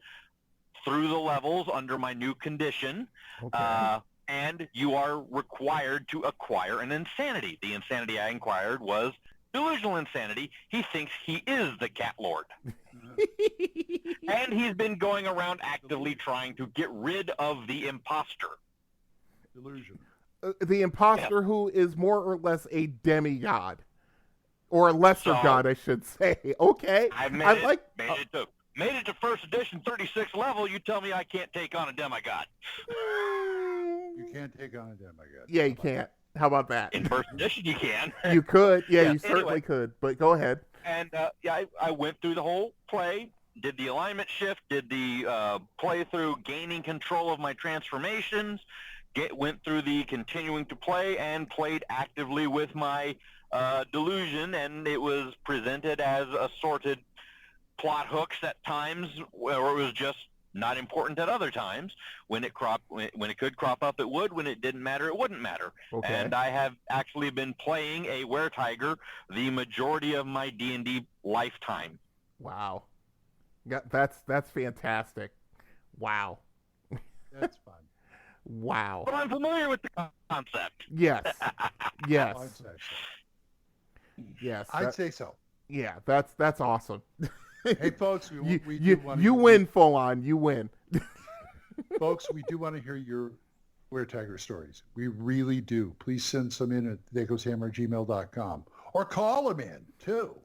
through the levels under my new condition. Okay. And you are required to acquire an insanity. The insanity I acquired was delusional insanity. He thinks he is the Cat Lord. And he's been going around actively trying to get rid of the imposter. Illusion. The imposter who is more or less a demigod. Or a lesser So- god, I should say. Okay. I made it to first edition 36 level. You tell me I can't take on a demigod. You can't take on a demigod. Yeah, you can't. How about that? In first edition, you can. You could. Yeah, Yeah, you certainly anyway. could. But go ahead. And I went through the whole play, did the alignment shift, did the playthrough gaining control of my transformations, went through the continuing to play, and played actively with my delusion, and it was presented as assorted plot hooks at times, where it was just not important at other times. When it could crop up, it would. When it didn't matter, it wouldn't matter. Okay. And I have actually been playing a Were-Tiger the majority of my D&D lifetime. Wow. Yeah, that's fantastic. Wow. That's fun. Wow. But I'm familiar with the concept. Yes. Yes. I'd say so. Yes. I'd say so. Yeah, that's awesome. Hey, folks, we do you want you win full on. You win. Folks, we do want to hear your Were-Tiger stories. We really do. Please send some in at thegoeshammer@gmail.com or call them in, too.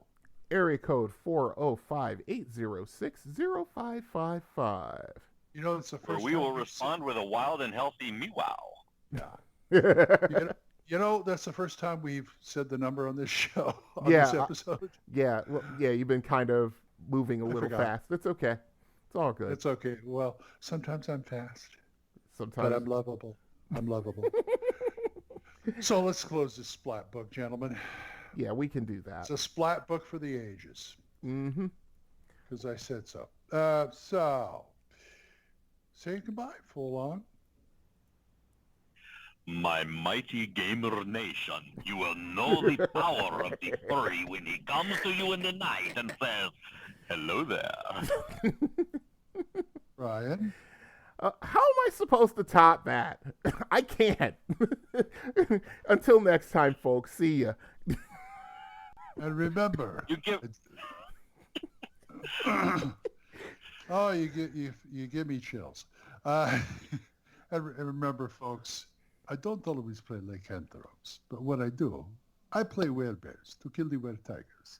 Area code 405-806-0555. You know, it's the Where first we time will we've respond with a wild and healthy meow. You know, that's the first time we've said the number on this show, on Yeah, this episode. Yeah, well, yeah, you've been kind of moving a little forgot. fast. It's okay. It's all good. It's okay. Well, sometimes I'm fast, Sometimes. but I'm lovable. I'm lovable. So let's close this splat book, gentlemen. Yeah, we can do that. It's a splat book for the ages. Mm-hmm. Because I said so. So, say goodbye, full on. My mighty gamer nation, you will know the power of the furry when he comes to you in the night and says, "Hello there." Ryan? How am I supposed to top that? I can't. Until next time, folks. See ya. And remember, You give oh, you give me chills. And remember, folks, I don't always play lycanthropes, but when I do, I play werebears to kill the were-tigers.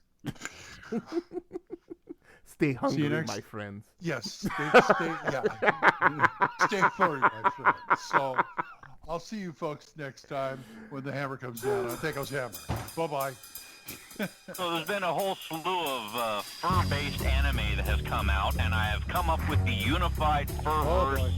Stay hungry, next- my friends. Yes, stay furry, my friends. So I'll see you folks next time when the hammer comes down on Theko's Hammer. Bye-bye. So there's been a whole slew of fur-based anime that has come out, and I have come up with the unified furverse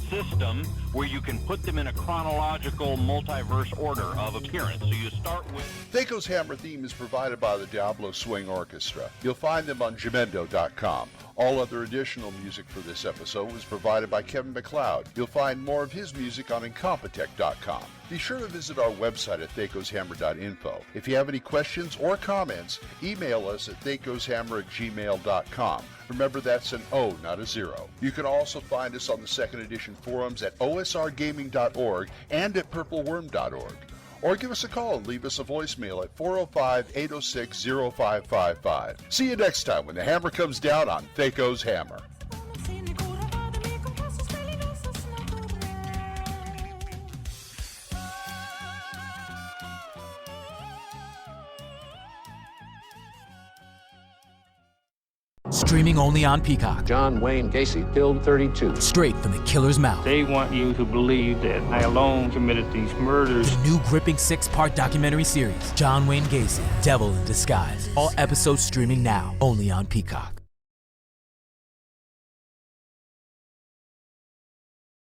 system where you can put them in a chronological multiverse order of appearance. So you start with... Theko's Hammer theme is provided by the Diablo Swing Orchestra. You'll find them on Jamendo.com. All other additional music for this episode was provided by Kevin MacLeod. You'll find more of his music on Incompetech.com. Be sure to visit our website at thekoshammer.info. If you have any questions or comments, email us at thekoshammer@gmail.com. Remember, that's an O, not a 0. You can also find us on the second edition forums at osrgaming.org and at purpleworm.org. Or give us a call and leave us a voicemail at 405-806-0555. See you next time when the hammer comes down on Theko's Hammer. Streaming only on Peacock. John Wayne Gacy killed 32. Straight from the killer's mouth. They want you to believe that I alone committed these murders. The new gripping 6-part documentary series, John Wayne Gacy, Devil in Disguise. All episodes streaming now, only on Peacock.